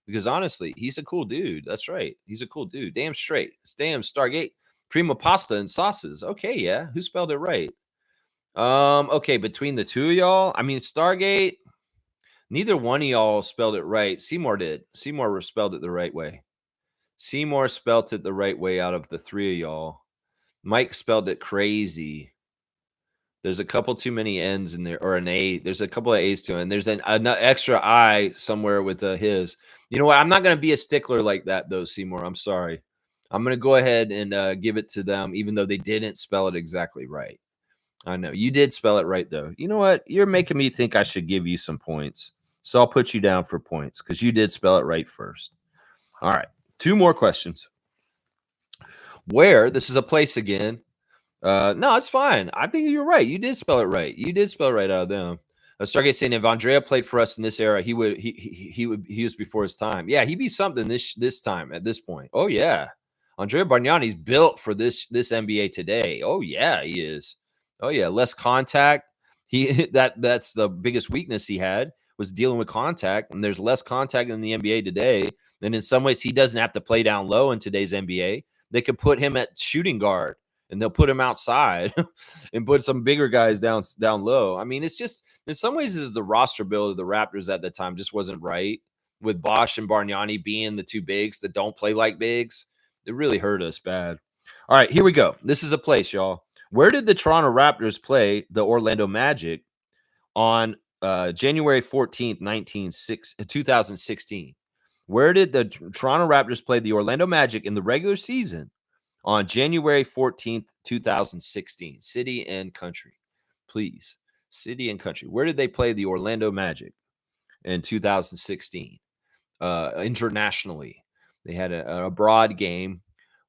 Because honestly, he's a cool dude. That's right. He's a cool dude. Damn straight. It's damn Stargate. Prima pasta and sauces. Okay, yeah. Who spelled it right? Okay, between the two of y'all, I mean, Stargate, neither one of y'all spelled it right. Seymour did. Seymour spelled it the right way. Seymour spelled it the right way out of the 3 of y'all. Mike spelled it crazy. There's a couple too many N's in there, or an A. There's a couple of A's to it, and there's an extra I somewhere with his. You know what? I'm not going to be a stickler like that, though, Seymour. I'm sorry. I'm going to go ahead and give it to them, even though they didn't spell it exactly right. I know. You did spell it right, though. You know what? You're making me think I should give you some points. So I'll put you down for points because you did spell it right first. All right. 2 more questions. Where? This is a place again. No, it's fine. I think you're right. You did spell it right. You did spell it right out of them. Stargate saying if Andrea played for us in this era, he was before his time. Yeah, he'd be something this time at this point. Oh yeah, Andrea Bargnani's built for this NBA today. Oh yeah, he is. Oh yeah, less contact. That's the biggest weakness he had was dealing with contact, and there's less contact in the NBA today. And in some ways, he doesn't have to play down low in today's NBA. They could put him at shooting guard. And they'll put him outside and put some bigger guys down low. I mean, it's just in some ways is the roster build of the Raptors at the time just wasn't right. With Bosh and Bargnani being the 2 bigs that don't play like bigs, it really hurt us bad. All right, here we go. This is a place, y'all. Where did the Toronto Raptors play the Orlando Magic on January 14th, 2016. Where did the Toronto Raptors play the Orlando Magic in the regular season on January 14th, 2016? City and country, please. City and country. Where did they play the Orlando Magic in 2016? Internationally, they had an abroad game.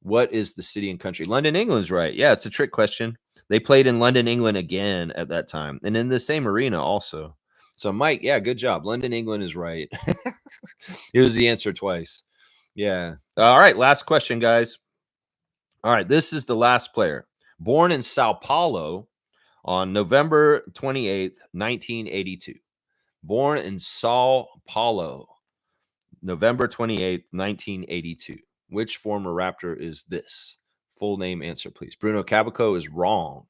What is the city and country? London, England's right. Yeah, it's a trick question. They played in London, England again at that time, and in the same arena also. So, Mike, yeah, good job. London, England is right. It was the answer twice. Yeah. All right, last question, guys. All right, this is the last player. Born in Sao Paulo on November 28th, 1982. Born in Sao Paulo, November 28th, 1982. Which former Raptor is this? Full name answer, please. Bruno Caboclo is wrong.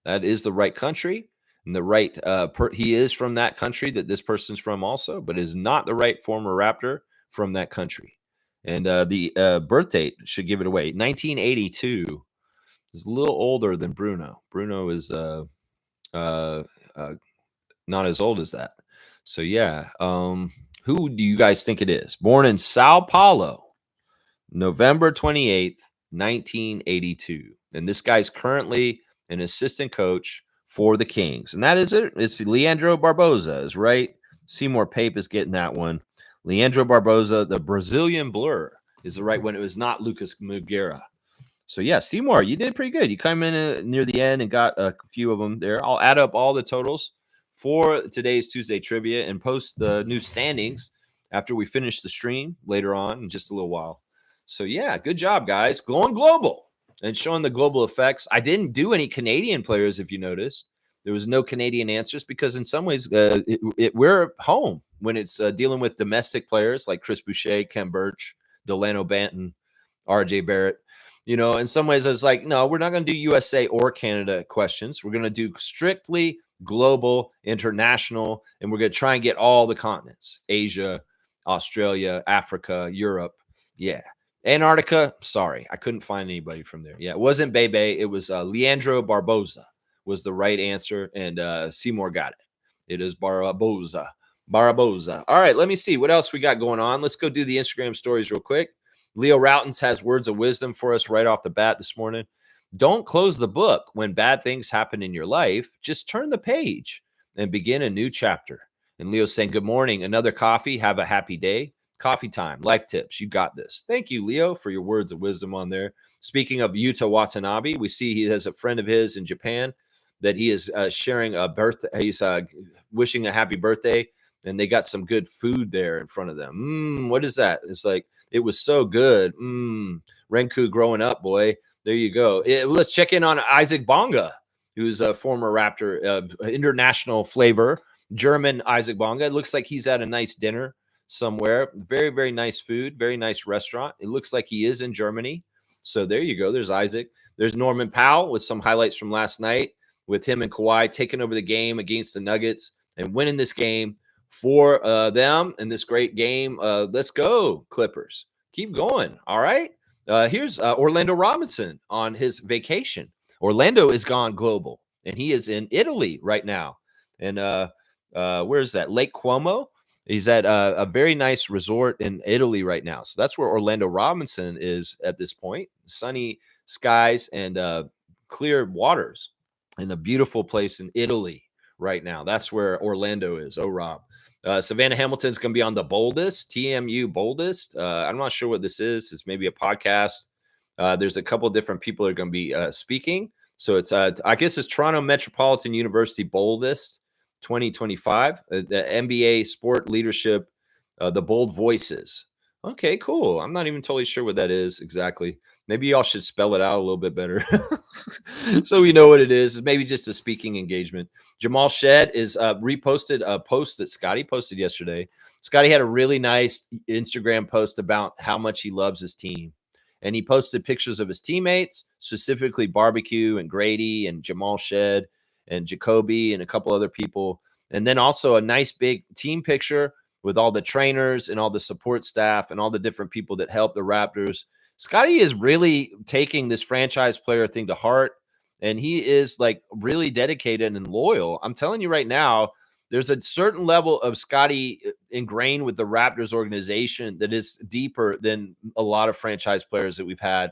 That is the right country. And the right, he is from that country that this person's from also, but is not the right former Raptor from that country. And the birth date should give it away. 1982 is a little older than Bruno. Bruno is not as old as that. So, yeah. Who do you guys think it is? Born in Sao Paulo, November 28th, 1982. And this guy's currently an assistant coach for the Kings. And that is it. It's Leandro Barbosa is right. Seymour Pape is getting that one. Leandro Barbosa, the Brazilian blur, is the right one. It was not Lucas Mugera. So, yeah, Seymour, you did pretty good. You came in near the end and got a few of them there. I'll add up all the totals for today's Tuesday trivia and post the new standings after we finish the stream later on in just a little while. So, yeah, good job, guys. Going global and showing the global effects. I didn't do any Canadian players, if you notice. There was no Canadian answers because in some ways we're home when it's dealing with domestic players like Chris Boucher, Ken Birch, Delano Banton, RJ Barrett. You know, in some ways, it's like, no, we're not going to do USA or Canada questions. We're going to do strictly global, international, and we're going to try and get all the continents: Asia, Australia, Africa, Europe. Yeah. Antarctica, sorry, I couldn't find anybody from there. Yeah, it wasn't Bebe. It was Leandro Barbosa was the right answer, and Seymour got it. It is Barbosa. Barbosa. All right, let me see what else we got going on. Let's go do the Instagram stories real quick. Leo Routens has words of wisdom for us right off the bat this morning. Don't close the book when bad things happen in your life. Just turn the page and begin a new chapter. And Leo's saying, good morning. Another coffee. Have a happy day. Coffee time. Life tips. You got this. Thank you, Leo, for your words of wisdom on there. Speaking of Yuta Watanabe, we see he has a friend of his in Japan that he is sharing a birthday. He's wishing a happy birthday. And they got some good food there in front of them. What is that? It's like, it was so good. Renku growing up, boy. There you go. Let's check in on Isaac Bonga, who's a former Raptor, international flavor, German Isaac Bonga. It looks like he's at a nice dinner somewhere. Very, very nice food. Very nice restaurant. It looks like he is in Germany. So there you go. There's Isaac. There's Norman Powell with some highlights from last night with him and Kawhi taking over the game against the Nuggets and winning this game for them in this great game. Let's go, Clippers. Keep going. All right. Here's Orlando Robinson on his vacation. Orlando is gone global, and he is in Italy right now. And where is that? Lake Como. He's at a very nice resort in Italy right now. So that's where Orlando Robinson is at this point. Sunny skies and clear waters in a beautiful place in Italy right now. That's where Orlando is. Oh, Rob. Savannah Hamilton's going to be on the Boldest, TMU Boldest. I'm not sure what this is. It's maybe a podcast. There's a couple different people that are going to be speaking. So it's, I guess it's Toronto Metropolitan University Boldest 2025, the NBA Sport Leadership, the Bold Voices. Okay, cool. I'm not even totally sure what that is exactly. Maybe y'all should spell it out a little bit better so we know what it is. It's maybe just a speaking engagement. Jamal Shed is reposted a post that Scotty posted yesterday. Scotty had a really nice Instagram post about how much he loves his team. And he posted pictures of his teammates, specifically Barbecue and Grady and Jamal Shed and Jacoby and a couple other people. And then also a nice big team picture with all the trainers and all the support staff and all the different people that help the Raptors. Scotty is really taking this franchise player thing to heart, and he is like really dedicated and loyal. I'm telling you right now, there's a certain level of Scotty ingrained with the Raptors organization that is deeper than a lot of franchise players that we've had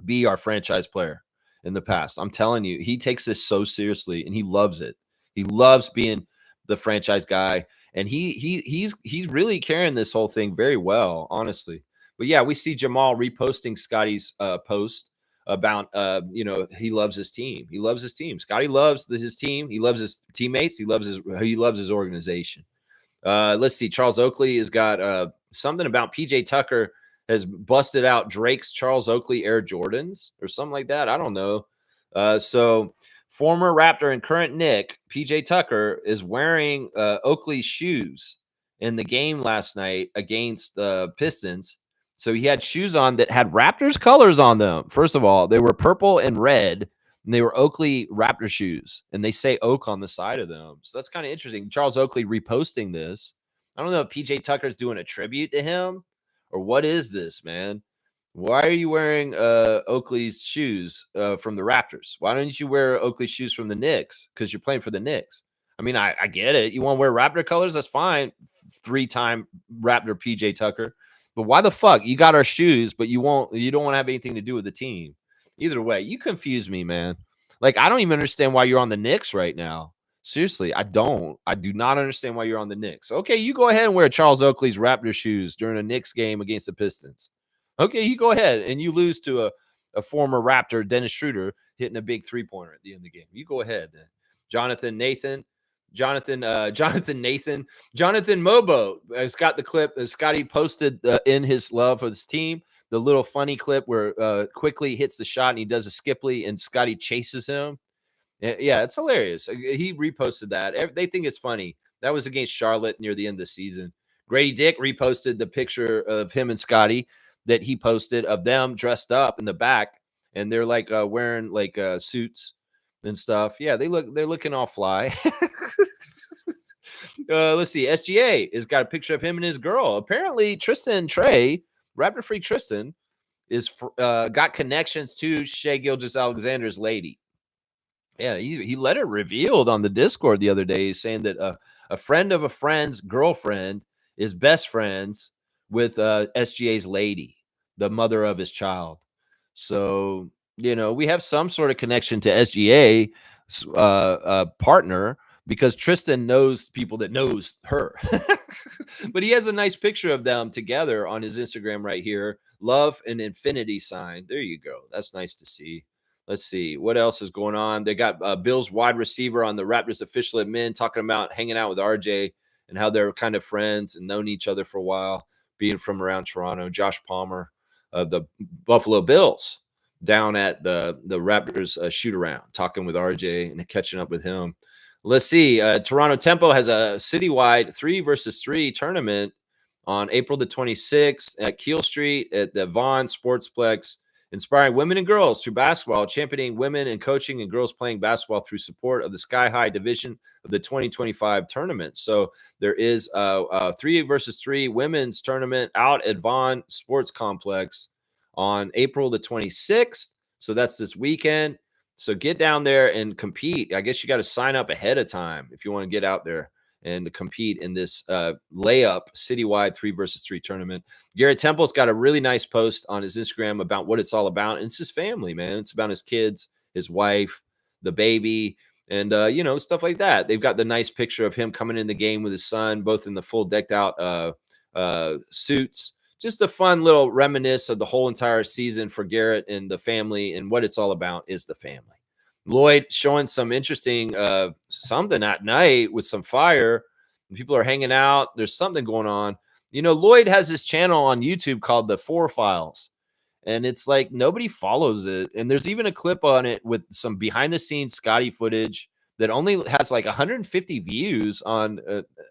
be our franchise player in the past. I'm telling you, he takes this so seriously and he loves it. He loves being the franchise guy, and he's really carrying this whole thing very well, honestly. But yeah, we see Jamal reposting Scotty's post about he loves his team. He loves his team. Scotty loves his team. He loves his teammates. He loves his organization. Let's see. Charles Oakley has got something about PJ Tucker has busted out Drake's Charles Oakley Air Jordans or something like that. I don't know. So former Raptor and current Knick PJ Tucker is wearing Oakley's shoes in the game last night against the Pistons. So he had shoes on that had Raptors colors on them. First of all, they were purple and red, and they were Oakley Raptor shoes, and they say Oak on the side of them. So that's kind of interesting. Charles Oakley reposting this. I don't know if PJ Tucker's doing a tribute to him or what is this, man? Why are you wearing Oakley's shoes from the Raptors? Why don't you wear Oakley's shoes from the Knicks? Because you're playing for the Knicks. I mean, I get it. You want to wear Raptor colors? That's fine. 3-time Raptor PJ Tucker. But why the fuck? You got our shoes, but you don't want to have anything to do with the team. Either way, you confuse me, man. Like, I don't even understand why you're on the Knicks right now. Seriously, I don't. I do not understand why you're on the Knicks. Okay, you go ahead and wear Charles Oakley's Raptor shoes during a Knicks game against the Pistons. Okay, you go ahead and you lose to a former Raptor, Dennis Schroeder, hitting a big three-pointer at the end of the game. You go ahead then. Jonathan Mobo has got the clip. Scotty posted in his love for his team. The little funny clip where quickly hits the shot and he does a skipply and Scotty chases him. Yeah, it's hilarious. He reposted that. They think it's funny. That was against Charlotte near the end of the season. Grady Dick reposted the picture of him and Scotty that he posted of them dressed up in the back, and they're like wearing like suits and stuff. Yeah, they're looking all fly. Let's see. SGA has got a picture of him and his girl. Apparently, Tristan Trey, Raptor freak Tristan, is got connections to Shea Gilgeous-Alexander's lady. Yeah, he let it revealed on the Discord the other day, saying that a friend of a friend's girlfriend is best friends with SGA's lady, the mother of his child. So, we have some sort of connection to SGA's partner because Tristan knows people that knows her. But he has a nice picture of them together on his Instagram right here. Love and infinity sign. There you go. That's nice to see. Let's see what else is going on. They got Bill's wide receiver on the Raptors official admin talking about hanging out with RJ and how they're kind of friends and known each other for a while, being from around Toronto. Josh Palmer of the Buffalo Bills down at the Raptors shoot around, talking with RJ and catching up with him. Let's see. Toronto Tempo has a citywide 3-versus-3 tournament on April the 26th at Keel Street at the Vaughan Sportsplex, inspiring women and girls through basketball, championing women and coaching and girls playing basketball through support of the Sky High division of the 2025 tournament. So there is a 3-versus-3 women's tournament out at Vaughan Sports Complex on April the 26th. So that's this weekend. So get down there and compete. I guess you got to sign up ahead of time if you want to get out there and compete in this layup citywide 3-versus-3 tournament. Garrett Temple's got a really nice post on his Instagram about what it's all about. And it's his family, man. It's about his kids, his wife, the baby, and, stuff like that. They've got the nice picture of him coming in the game with his son, both in the full decked out suits. Just a fun little reminisce of the whole entire season for Garrett and the family, and what it's all about is the family. Lloyd showing some interesting something at night with some fire. People are hanging out. There's something going on. Lloyd has this channel on YouTube called The Four Files, and it's like nobody follows it. And there's even a clip on it with some behind the scenes Scotty footage that only has like 150 views on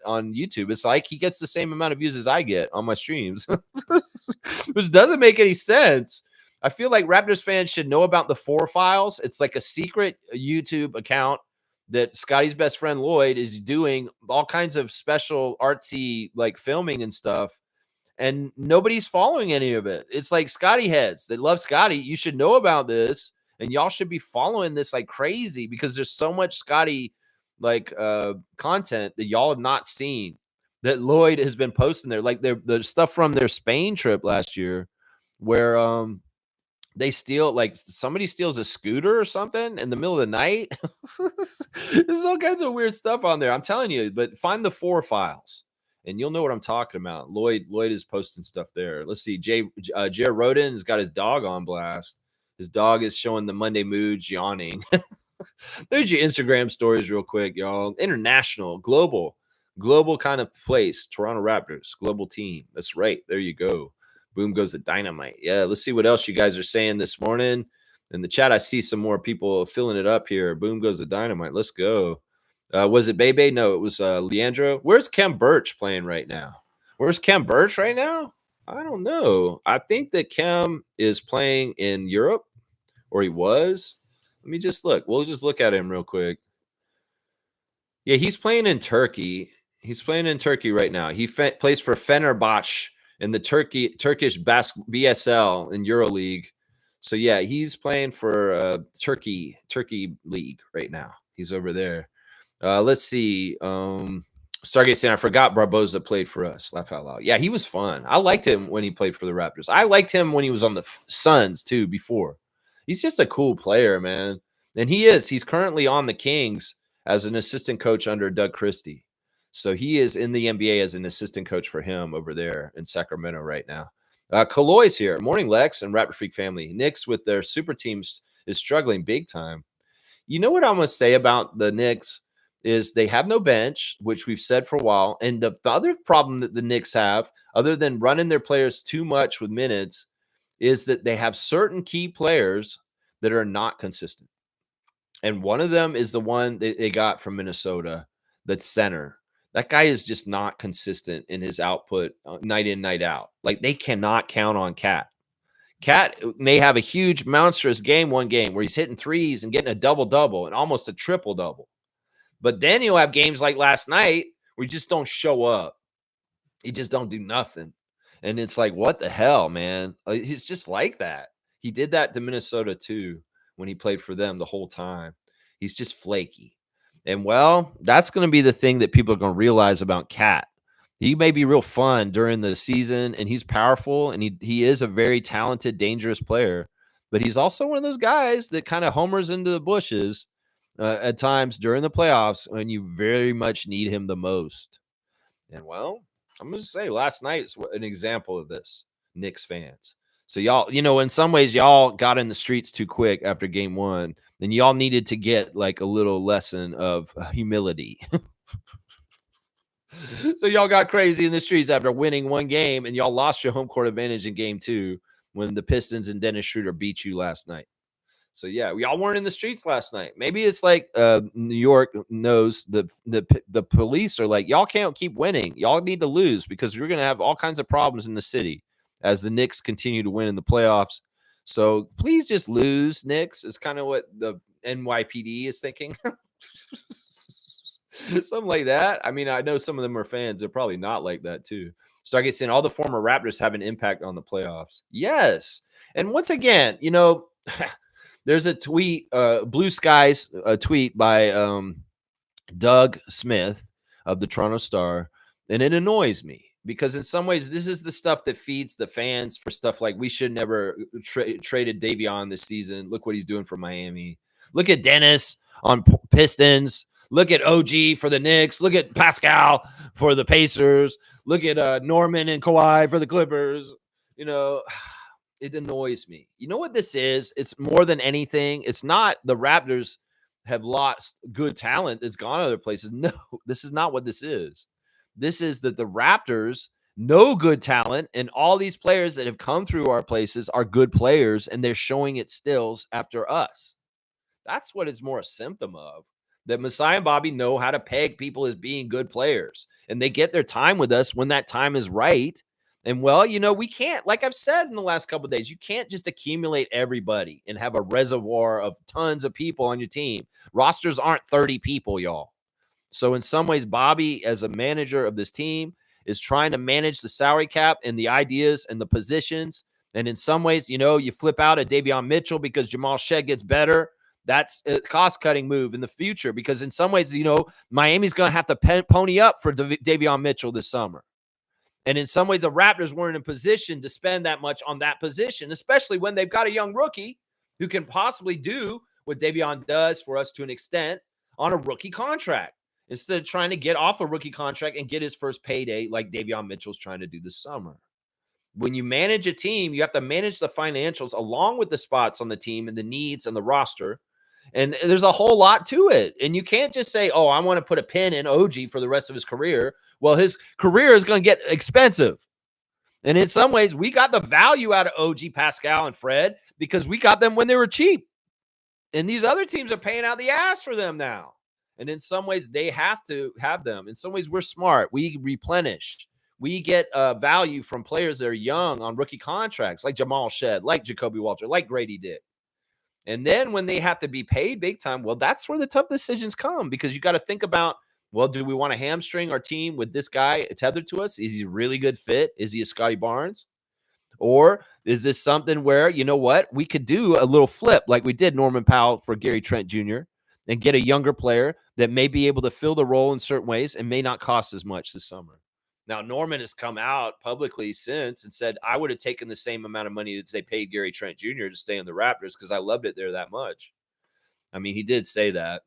YouTube. It's like he gets the same amount of views as I get on my streams, which doesn't make any sense. I feel like Raptors fans should know about the Four Files. It's like a secret YouTube account that Scotty's best friend Lloyd is doing all kinds of special artsy like filming and stuff. And nobody's following any of it. It's like Scotty heads that love Scotty. You should know about this. And y'all should be following this like crazy because there's so much Scotty like content that y'all have not seen that Lloyd has been posting there, like the stuff from their Spain trip last year, where they steal, like somebody steals a scooter or something in the middle of the night. There's all kinds of weird stuff on there. I'm telling you, but find the 4 files and you'll know what I'm talking about. Lloyd is posting stuff there. Let's see. Jared Roden has got his dog on blast. His dog is showing the Monday moods, yawning. There's your Instagram stories, real quick, y'all. International, global kind of place. Toronto Raptors, global team. That's right. There you go. Boom goes the dynamite. Yeah, let's see what else you guys are saying this morning. In the chat, I see some more people filling it up here. Boom goes the dynamite. Let's go. Was it Bebe? No, it was Leandro. Where's Kem Birch playing right now? Where's Kem Birch right now? I don't know. I think that Kem is playing in Europe, or he was. Let me just look. We'll just look at him real quick. Yeah, he's playing in Turkey. He's playing in Turkey right now. He plays for Fenerbahce in the Turkish BSL in EuroLeague. So yeah, he's playing for Turkey League right now. He's over there. Let's see. Stargate saying, I forgot Barboza played for us. Laugh out loud. Yeah, he was fun. I liked him when he played for the Raptors. I liked him when he was on the Suns too before. He's just a cool player, man. And he is. He's currently on the Kings as an assistant coach under Doug Christie. So he is in the NBA as an assistant coach for him over there in Sacramento right now. Kaloy's here. Morning, Lex and Raptor Freak family. Knicks with their super teams is struggling big time. You know what I'm going to say about the Knicks is they have no bench, which we've said for a while. And the other problem that the Knicks have, other than running their players too much with minutes, is that they have certain key players that are not consistent. And one of them is the one that they got from Minnesota, that's center. That guy is just not consistent in his output night in, night out. Like they cannot count on Cat. Cat may have a huge, monstrous game one game where he's hitting threes and getting a double-double and almost a triple-double. But then he'll have games like last night where he just don't show up. He just don't do nothing. And it's like, what the hell, man? He's just like that. He did that to Minnesota too when he played for them the whole time. He's just flaky. And well, that's going to be the thing that people are going to realize about Cat. He may be real fun during the season, and he's powerful, and he is a very talented, dangerous player. But he's also one of those guys that kind of homers into the bushes at times during the playoffs when you very much need him the most. And well, I'm going to say last night is an example of this, Knicks fans. So y'all, in some ways, y'all got in the streets too quick after game one, and y'all needed to get like a little lesson of humility. So y'all got crazy in the streets after winning one game, and y'all lost your home court advantage in game two when the Pistons and Dennis Schroeder beat you last night. So yeah, we all weren't in the streets last night. Maybe it's like New York knows the police are like, y'all can't keep winning. Y'all need to lose because we're gonna have all kinds of problems in the city as the Knicks continue to win in the playoffs. So please just lose, Knicks. Is kind of what the NYPD is thinking. Something like that. I mean, I know some of them are fans. They're probably not like that too. Stargate saying all the former Raptors have an impact on the playoffs. Yes. And once again, there's a tweet, Blue Skies, a tweet by Doug Smith of the Toronto Star, and it annoys me because in some ways this is the stuff that feeds the fans for stuff like we should never traded Davion this season. Look what he's doing for Miami. Look at Dennis on Pistons. Look at OG for the Knicks. Look at Pascal for the Pacers. Look at Norman and Kawhi for the Clippers. It annoys me. You know what this is? It's more than anything. It's not the Raptors have lost good talent that's gone other places. No, this is not what this is. This is that the Raptors know good talent, and all these players that have come through our places are good players, and they're showing it stills after us. That's what it's more a symptom of. That Masai and Bobby know how to peg people as being good players, and they get their time with us when that time is right. And well, we can't, like I've said in the last couple of days, you can't just accumulate everybody and have a reservoir of tons of people on your team. Rosters aren't 30 people, y'all. So in some ways, Bobby, as a manager of this team, is trying to manage the salary cap and the ideas and the positions. And in some ways, you flip out a Davion Mitchell because Jamal Shead gets better. That's a cost-cutting move in the future because in some ways, Miami's going to have to pony up for Davion Mitchell this summer. And in some ways, the Raptors weren't in position to spend that much on that position, especially when they've got a young rookie who can possibly do what Davion does for us to an extent on a rookie contract instead of trying to get off a rookie contract and get his first payday like Davion Mitchell's trying to do this summer. When you manage a team, you have to manage the financials along with the spots on the team and the needs and the roster. And there's a whole lot to it. And you can't just say, oh, I want to put a pin in OG for the rest of his career. Well, his career is going to get expensive. And in some ways, we got the value out of OG, Pascal, and Fred because we got them when they were cheap. And these other teams are paying out the ass for them now. And in some ways, they have to have them. In some ways, we're smart. We replenish. We get value from players that are young on rookie contracts like Jamal Shed, like Jacoby Walter, like Grady Dick. And then when they have to be paid big time, well, that's where the tough decisions come because you got to think about, well, do we want to hamstring our team with this guy tethered to us? Is he a really good fit? Is he a Scotty Barnes? Or is this something where, you know what, we could do a little flip like we did Norman Powell for Gary Trent Jr. and get a younger player that may be able to fill the role in certain ways and may not cost as much this summer. Now, Norman has come out publicly since and said, I would have taken the same amount of money that they paid Gary Trent Jr. to stay in the Raptors because I loved it there that much. I mean, he did say that.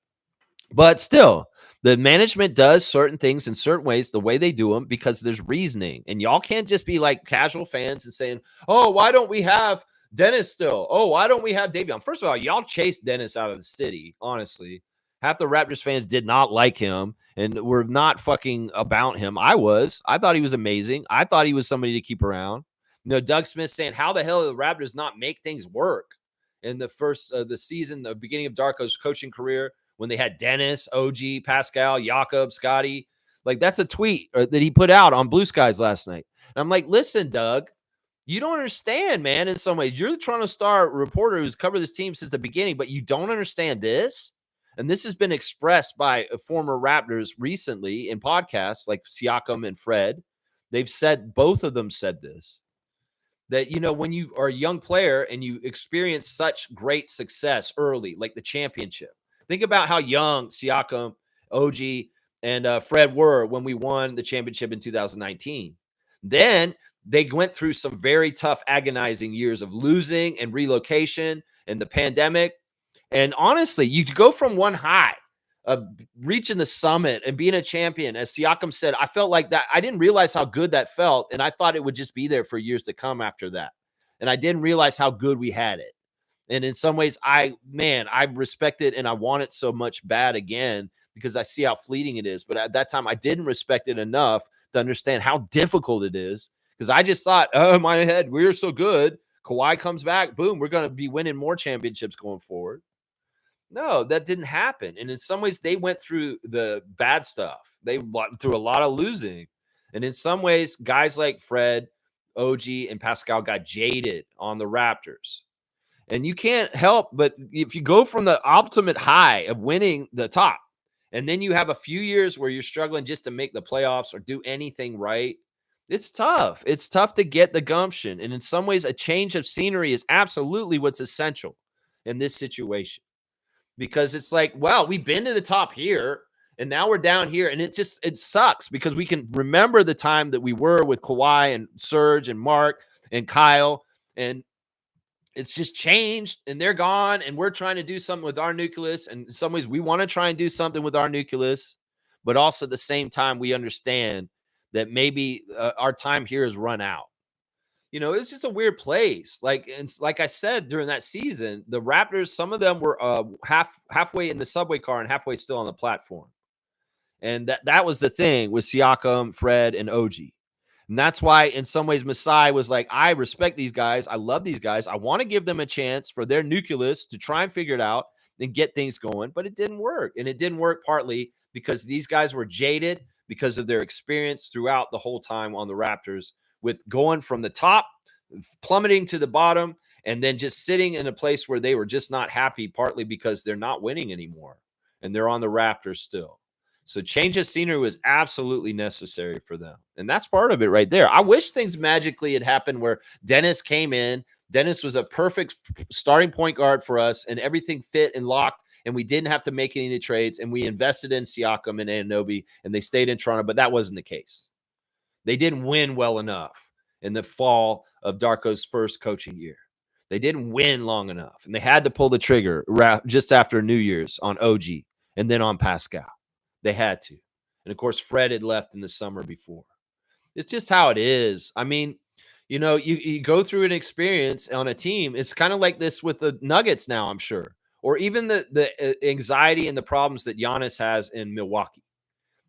But still, the management does certain things in certain ways the way they do them because there's reasoning. And y'all can't just be like casual fans and saying, oh, why don't we have Dennis still? Oh, why don't we have Davion? First of all, y'all chased Dennis out of the city, honestly. Half the Raptors fans did not like him and were not fucking about him. I thought he was amazing. I thought he was somebody to keep around. Doug Smith saying, how the hell did the Raptors not make things work in the first the season, the beginning of Darko's coaching career when they had Dennis, OG, Pascal, Jakob, Scotty? Like, that's a tweet that he put out on Blue Skies last night. And I'm like, listen, Doug, you don't understand, man, in some ways. You're the Toronto Star reporter who's covered this team since the beginning, but you don't understand this? And this has been expressed by former Raptors recently in podcasts like Siakam and Fred. They've said, both of them said this, that, when you are a young player and you experience such great success early, like the championship, think about how young Siakam, OG, and Fred were when we won the championship in 2019. Then they went through some very tough, agonizing years of losing and relocation and the pandemic. And honestly, you go from one high of reaching the summit and being a champion. As Siakam said, I felt like that. I didn't realize how good that felt. And I thought it would just be there for years to come after that. And I didn't realize how good we had it. And in some ways, I respect it and I want it so much bad again because I see how fleeting it is. But at that time, I didn't respect it enough to understand how difficult it is because I just thought, oh, in my head, we're so good. Kawhi comes back, boom, we're going to be winning more championships going forward. No, that didn't happen. And in some ways, they went through the bad stuff. They went through a lot of losing. And in some ways, guys like Fred, OG, and Pascal got jaded on the Raptors. And you can't help but if you go from the ultimate high of winning the top, and then you have a few years where you're struggling just to make the playoffs or do anything right, it's tough. It's tough to get the gumption. And in some ways, a change of scenery is absolutely what's essential in this situation. Because it's like, wow, we've been to the top here and now we're down here. And it sucks because we can remember the time that we were with Kawhi and Serge and Mark and Kyle, and it's just changed and they're gone. And we're trying to do something with our nucleus. And in some ways we want to try and do something with our nucleus, but also at the same time, we understand that maybe our time here has run out. It's just a weird place. Like I said during that season, the Raptors, some of them were halfway in the subway car and halfway still on the platform. And that was the thing with Siakam, Fred, and OG. And that's why, in some ways, Masai was like, I respect these guys. I love these guys. I want to give them a chance for their nucleus to try and figure it out and get things going. But it didn't work. And it didn't work partly because these guys were jaded because of their experience throughout the whole time on the Raptors, with going from the top, plummeting to the bottom, and then just sitting in a place where they were just not happy, partly because they're not winning anymore and they're on the Raptors still. So change of scenery was absolutely necessary for them. And that's part of it right there. I wish things magically had happened where Dennis came in, Dennis was a perfect starting point guard for us, and everything fit and locked, and we didn't have to make any trades, and we invested in Siakam and Anunoby, and they stayed in Toronto, but that wasn't the case. They didn't win well enough in the fall of Darko's first coaching year. They didn't win long enough, and they had to pull the trigger just after New Year's on OG and then on Pascal. They had to. And, of course, Fred had left in the summer before. It's just how it is. I mean, you go through an experience on a team. It's kind of like this with the Nuggets now, I'm sure, or even the anxiety and the problems that Giannis has in Milwaukee.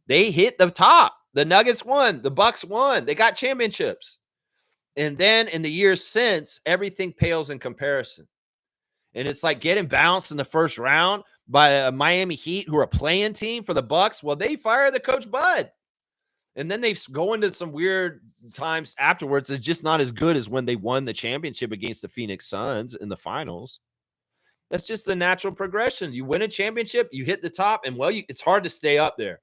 They hit the top. The Nuggets won. The Bucks won. They got championships. And then in the years since, everything pales in comparison. And it's like getting bounced in the first round by a Miami Heat, who are a playing team for the Bucks. Well, they fire the coach Bud. And then they go into some weird times afterwards. It's just not as good as when they won the championship against the Phoenix Suns in the finals. That's just the natural progression. You win a championship, you hit the top, and it's hard to stay up there.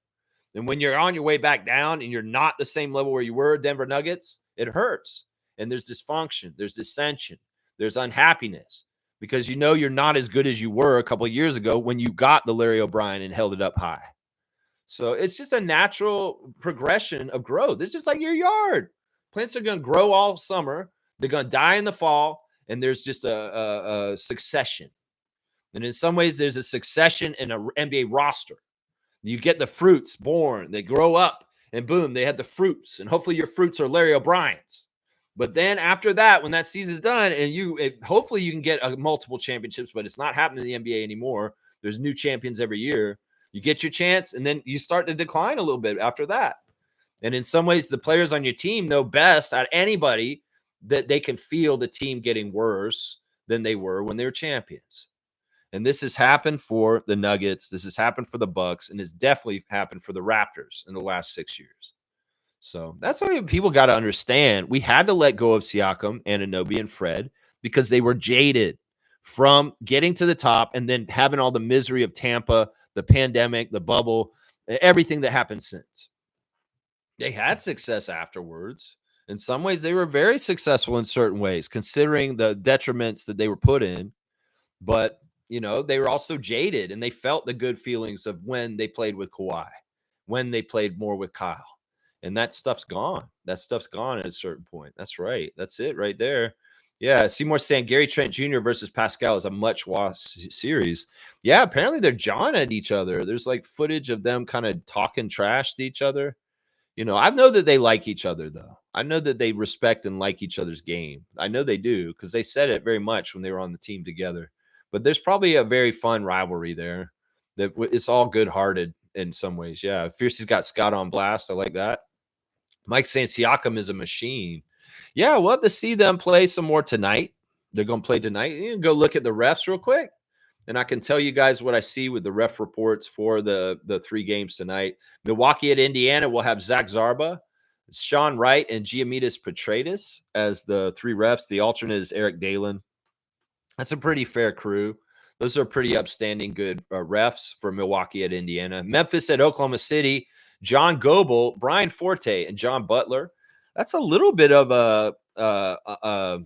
And when you're on your way back down and you're not the same level where you were, Denver Nuggets, it hurts. And there's dysfunction, there's dissension, there's unhappiness, because you're not as good as you were a couple of years ago when you got the Larry O'Brien and held it up high. So it's just a natural progression of growth. It's just like your yard. Plants are going to grow all summer. They're going to die in the fall. And there's just a succession. And in some ways, there's a succession in an NBA roster. You get the fruits born. They grow up. And boom, they have the fruits. And hopefully your fruits are Larry O'Brien's. But then after that, when that season's done, and hopefully you can get multiple championships, but it's not happening in the NBA anymore. There's new champions every year. You get your chance, and then you start to decline a little bit after that. And in some ways, the players on your team know best at anybody that they can feel the team getting worse than they were when they were champions. And this has happened for the Nuggets. This has happened for the Bucks, and it's definitely happened for the Raptors in the last 6 years. So that's why people got to understand. We had to let go of Siakam, Anunoby, and Fred because they were jaded from getting to the top and then having all the misery of Tampa, the pandemic, the bubble, everything that happened since. They had success afterwards. In some ways, they were very successful in certain ways, considering the detriments that they were put in. But, they were also jaded, and they felt the good feelings of when they played with Kawhi, when they played more with Kyle. And that stuff's gone. That stuff's gone at a certain point. That's right. That's it right there. Yeah, Seymour saying Gary Trent Jr. versus Pascal is a much-watched series. Yeah, apparently they're jawing at each other. There's like footage of them kind of talking trash to each other. I know that they like each other, though. I know that they respect and like each other's game. I know they do because they said it very much when they were on the team together. But there's probably a very fun rivalry there. That it's all good-hearted in some ways. Yeah, Fiercey's got Scott on blast. I like that. Mike's saying Siakam is a machine. Yeah, we'll have to see them play some more tonight. They're going to play tonight. You can go look at the refs real quick, and I can tell you guys what I see with the ref reports for the 3 games tonight. Milwaukee at Indiana will have Zach Zarba, Sean Wright, and Gianmitas Petratus as the 3 refs. The alternate is Eric Dalen. That's a pretty fair crew. Those are pretty upstanding good refs for Milwaukee at Indiana. Memphis at Oklahoma City, John Goebel, Brian Forte, and John Butler. That's a little bit of I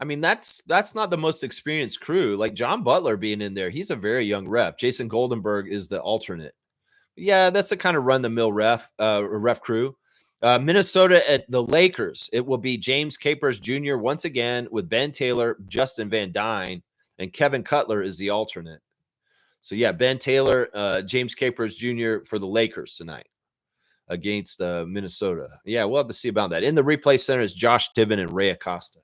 mean, that's not the most experienced crew. Like John Butler being in there, he's a very young ref. Jason Goldenberg is the alternate. Yeah, that's the kind of run-the-mill ref crew. Minnesota at the Lakers. It will be James Capers Jr. once again with Ben Taylor, Justin Van Dyne, and Kevin Cutler is the alternate. So, yeah, Ben Taylor, James Capers Jr. for the Lakers tonight against Minnesota. Yeah, we'll have to see about that. In the replay center is Josh Tiven and Ray Acosta.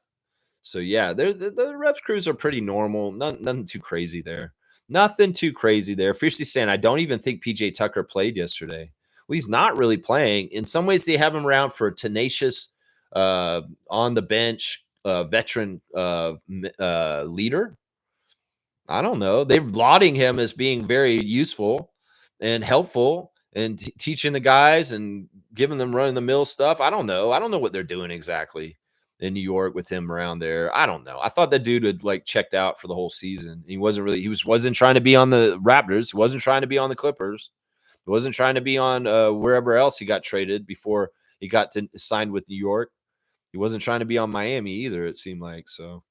So, yeah, the refs crews are pretty normal. Nothing too crazy there. Nothing too crazy there. Fiercely saying, I don't even think PJ Tucker played yesterday. Well, he's not really playing. In some ways, they have him around for a tenacious, on the bench, veteran leader. I don't know. They're lauding him as being very useful and helpful and teaching the guys and giving them run-of-the-mill stuff. I don't know. I don't know what they're doing exactly in New York with him around there. I don't know. I thought that dude had like checked out for the whole season. He wasn't trying to be on the Raptors. He wasn't trying to be on the Clippers. He wasn't trying to be on wherever else he got traded before he got signed with New York. He wasn't trying to be on Miami either, it seemed like. So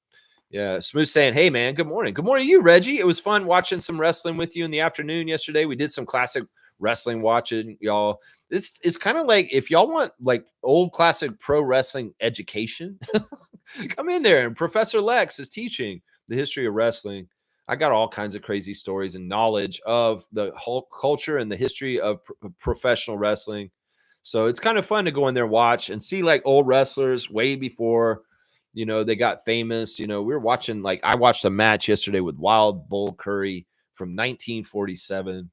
yeah, Smooth saying, "Hey man, good morning. Good morning to you, Reggie. It was fun watching some wrestling with you in the afternoon yesterday. We did some classic wrestling watching, y'all. It's kind of like if y'all want like old classic pro wrestling education, come in there and Professor Lex is teaching the history of wrestling. I got all kinds of crazy stories and knowledge of the whole culture and the history of professional wrestling. So it's kind of fun to go in there, watch, and see like old wrestlers way before, they got famous. We were watching, like, I watched a match yesterday with Wild Bull Curry from 1947.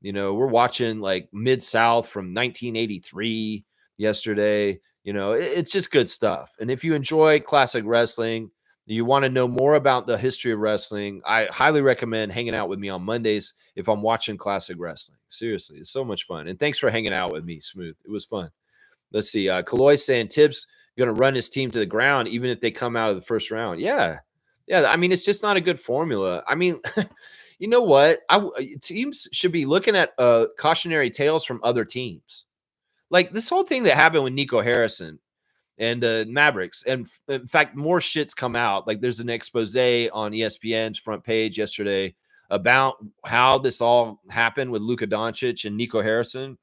We're watching like Mid South from 1983 yesterday. It's just good stuff. And if you enjoy classic wrestling, you want to know more about the history of wrestling, I highly recommend hanging out with me on Mondays if I'm watching classic wrestling. Seriously, it's so much fun. And thanks for hanging out with me, Smooth. It was fun. Let's see. Kaloy saying Tibbs going to run his team to the ground even if they come out of the first round. Yeah. Yeah. I mean, it's just not a good formula. I mean, you know what? Teams should be looking at cautionary tales from other teams. Like this whole thing that happened with Nico Harrison and the Mavericks. And in fact, more shit's come out. Like there's an expose on ESPN's front page yesterday about how this all happened with Luka Doncic and Nico Harrison.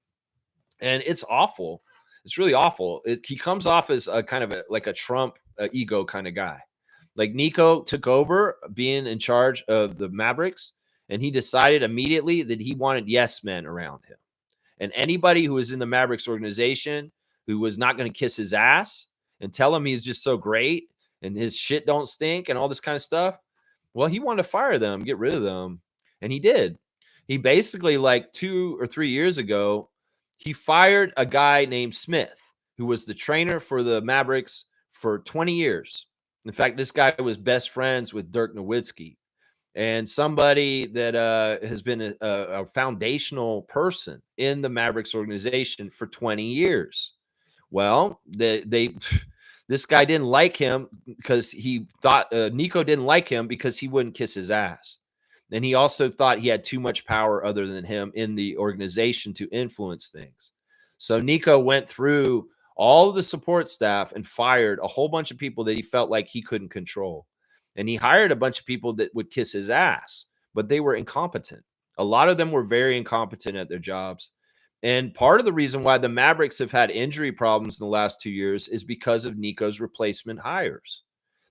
And it's awful. It's really awful. He comes off as a kind of like a Trump ego kind of guy. Like Nico took over being in charge of the Mavericks, and he decided immediately that he wanted yes men around him. And anybody who was in the Mavericks organization who was not going to kiss his ass and tell him he's just so great and his shit don't stink and all this kind of stuff, well, he wanted to fire them, get rid of them. And he did. He basically, like 2 or 3 years ago, he fired a guy named Smith, who was the trainer for the Mavericks for 20 years. In fact, this guy was best friends with Dirk Nowitzki, and somebody that has been a foundational person in the Mavericks organization for 20 years. Well, this guy didn't like him because he thought Nico didn't like him because he wouldn't kiss his ass. And he also thought he had too much power other than him in the organization to influence things. So Nico went through all of the support staff and fired a whole bunch of people that he felt like he couldn't control. And he hired a bunch of people that would kiss his ass, but they were incompetent. A lot of them were very incompetent at their jobs. And part of the reason why the Mavericks have had injury problems in the last 2 years is because of Nico's replacement hires.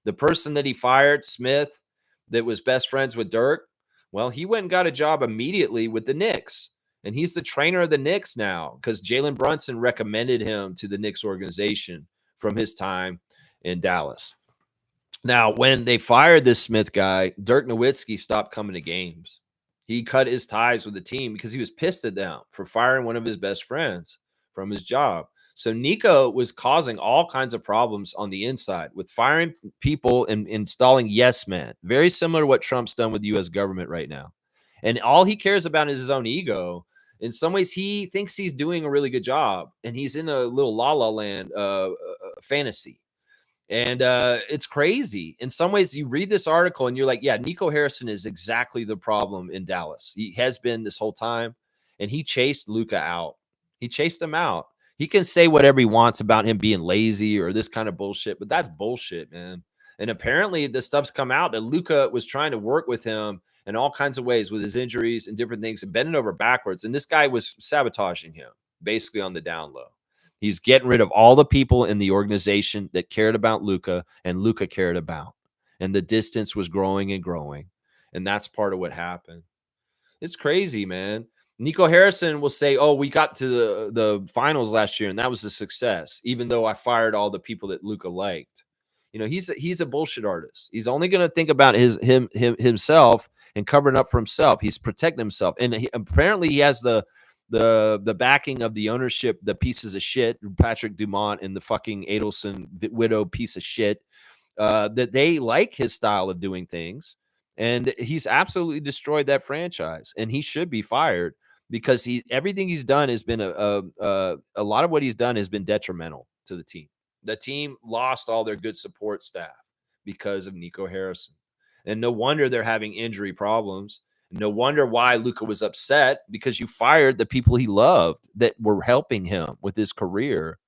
The person that he fired, Smith, that was best friends with Dirk, well, he went and got a job immediately with the Knicks. And he's the trainer of the Knicks now because Jalen Brunson recommended him to the Knicks organization from his time in Dallas. Now, when they fired this Smith guy, Dirk Nowitzki stopped coming to games. He cut his ties with the team because he was pissed at them for firing one of his best friends from his job. So Nico was causing all kinds of problems on the inside with firing people and installing yes men, very similar to what Trump's done with the U.S. government right now. And all he cares about is his own ego. In some ways, he thinks he's doing a really good job, and he's in a little la la land fantasy. And it's crazy. In some ways, you read this article and you're like, yeah, Nico Harrison is exactly the problem in Dallas. He has been this whole time, and he chased Luka out. He chased him out. He can say whatever he wants about him being lazy or this kind of bullshit, but that's bullshit, man. And apparently the stuff's come out that Luka was trying to work with him in all kinds of ways with his injuries and different things and bending over backwards. And this guy was sabotaging him basically on the down low. He's getting rid of all the people in the organization that cared about Luka and Luka cared about. And the distance was growing and growing. And that's part of what happened. It's crazy, man. Nico Harrison will say, oh, we got to the finals last year, and that was a success, even though I fired all the people that Luka liked. He's a bullshit artist. He's only going to think about himself and covering up for himself. He's protecting himself. And apparently he has the backing of the ownership, the pieces of shit, Patrick Dumont and the fucking Adelson widow piece of shit, that they like his style of doing things. And he's absolutely destroyed that franchise, and he should be fired because everything he's done has been a lot of what he's done has been detrimental to the team. The team lost all their good support staff because of Nico Harrison. And no wonder they're having injury problems. No wonder why Luka was upset, because you fired the people he loved that were helping him with his career.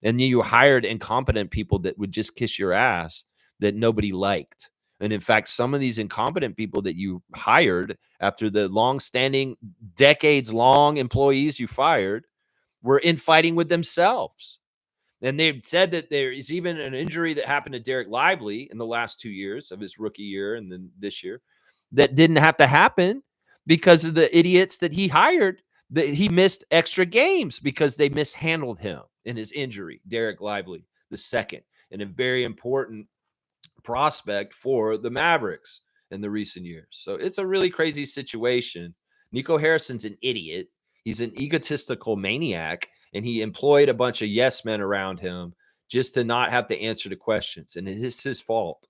And then you hired incompetent people that would just kiss your ass that nobody liked. And in fact, some of these incompetent people that you hired after the long-standing, decades-long employees you fired were infighting with themselves. And they've said that there is even an injury that happened to Derek Lively in the last 2 years of his rookie year and then this year that didn't have to happen because of the idiots that he hired, that he missed extra games because they mishandled him in his injury. Derek Lively, the second, and a very important prospect for the Mavericks in the recent years. So it's a really crazy situation. Nico Harrison's an idiot. He's an egotistical maniac, and he employed a bunch of yes men around him just to not have to answer the questions. And it's his fault.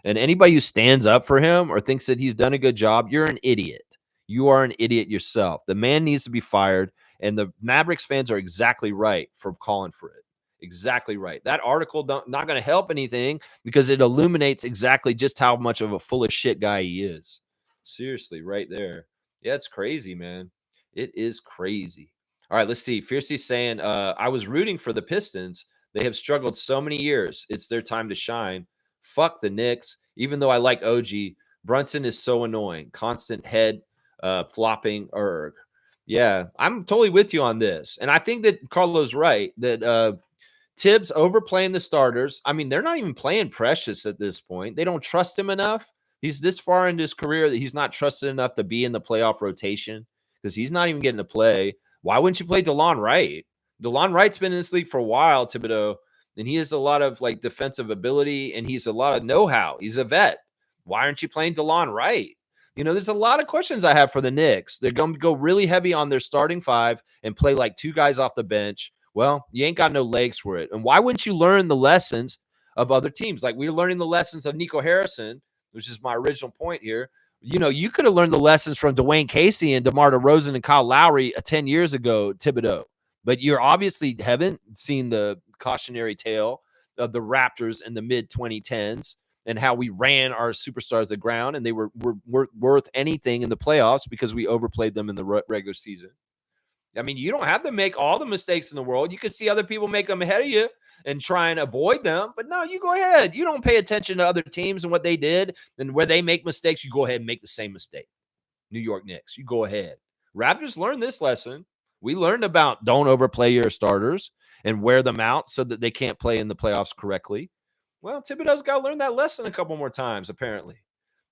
And anybody who stands up for him or thinks that he's done a good job, you're an idiot. You are an idiot yourself. The man needs to be fired. And the Mavericks fans are exactly right for calling for it. Exactly right. That article not going to help anything because it illuminates exactly just how much of a full of shit guy he is. Seriously, right there. Yeah, it's crazy, man. It is crazy. All right, let's see. Fiercey saying, I was rooting for the Pistons. They have struggled so many years. It's their time to shine. Fuck the Knicks. Even though I like OG, Brunson is so annoying. Constant head flopping. Erg. Yeah, I'm totally with you on this. And I think that Carlo's right that Tibbs overplaying the starters. I mean, they're not even playing Precious at this point. They don't trust him enough. He's this far into his career that he's not trusted enough to be in the playoff rotation because he's not even getting to play. Why wouldn't you play DeLon Wright? DeLon Wright's been in this league for a while, Thibodeau, and he has a lot of like defensive ability and he's a lot of know-how. He's a vet. Why aren't you playing DeLon Wright? You know, there's a lot of questions I have for the Knicks. They're going to go really heavy on their starting five and play like two guys off the bench. Well, you ain't got no legs for it. And why wouldn't you learn the lessons of other teams? Like we're learning the lessons of Nico Harrison, which is my original point here. You know, you could have learned the lessons from Dwayne Casey and DeMar DeRozan and Kyle Lowry 10 years ago, Thibodeau. But you obviously haven't seen the cautionary tale of the Raptors in the mid-2010s and how we ran our superstars to ground and they were worth anything in the playoffs because we overplayed them in the regular season. I mean, you don't have to make all the mistakes in the world. You can see other people make them ahead of you and try and avoid them. But no, you go ahead. You don't pay attention to other teams and what they did. And where they make mistakes, you go ahead and make the same mistake. New York Knicks, you go ahead. Raptors learned this lesson. We learned about don't overplay your starters and wear them out so that they can't play in the playoffs correctly. Well, Thibodeau's got to learn that lesson a couple more times, apparently,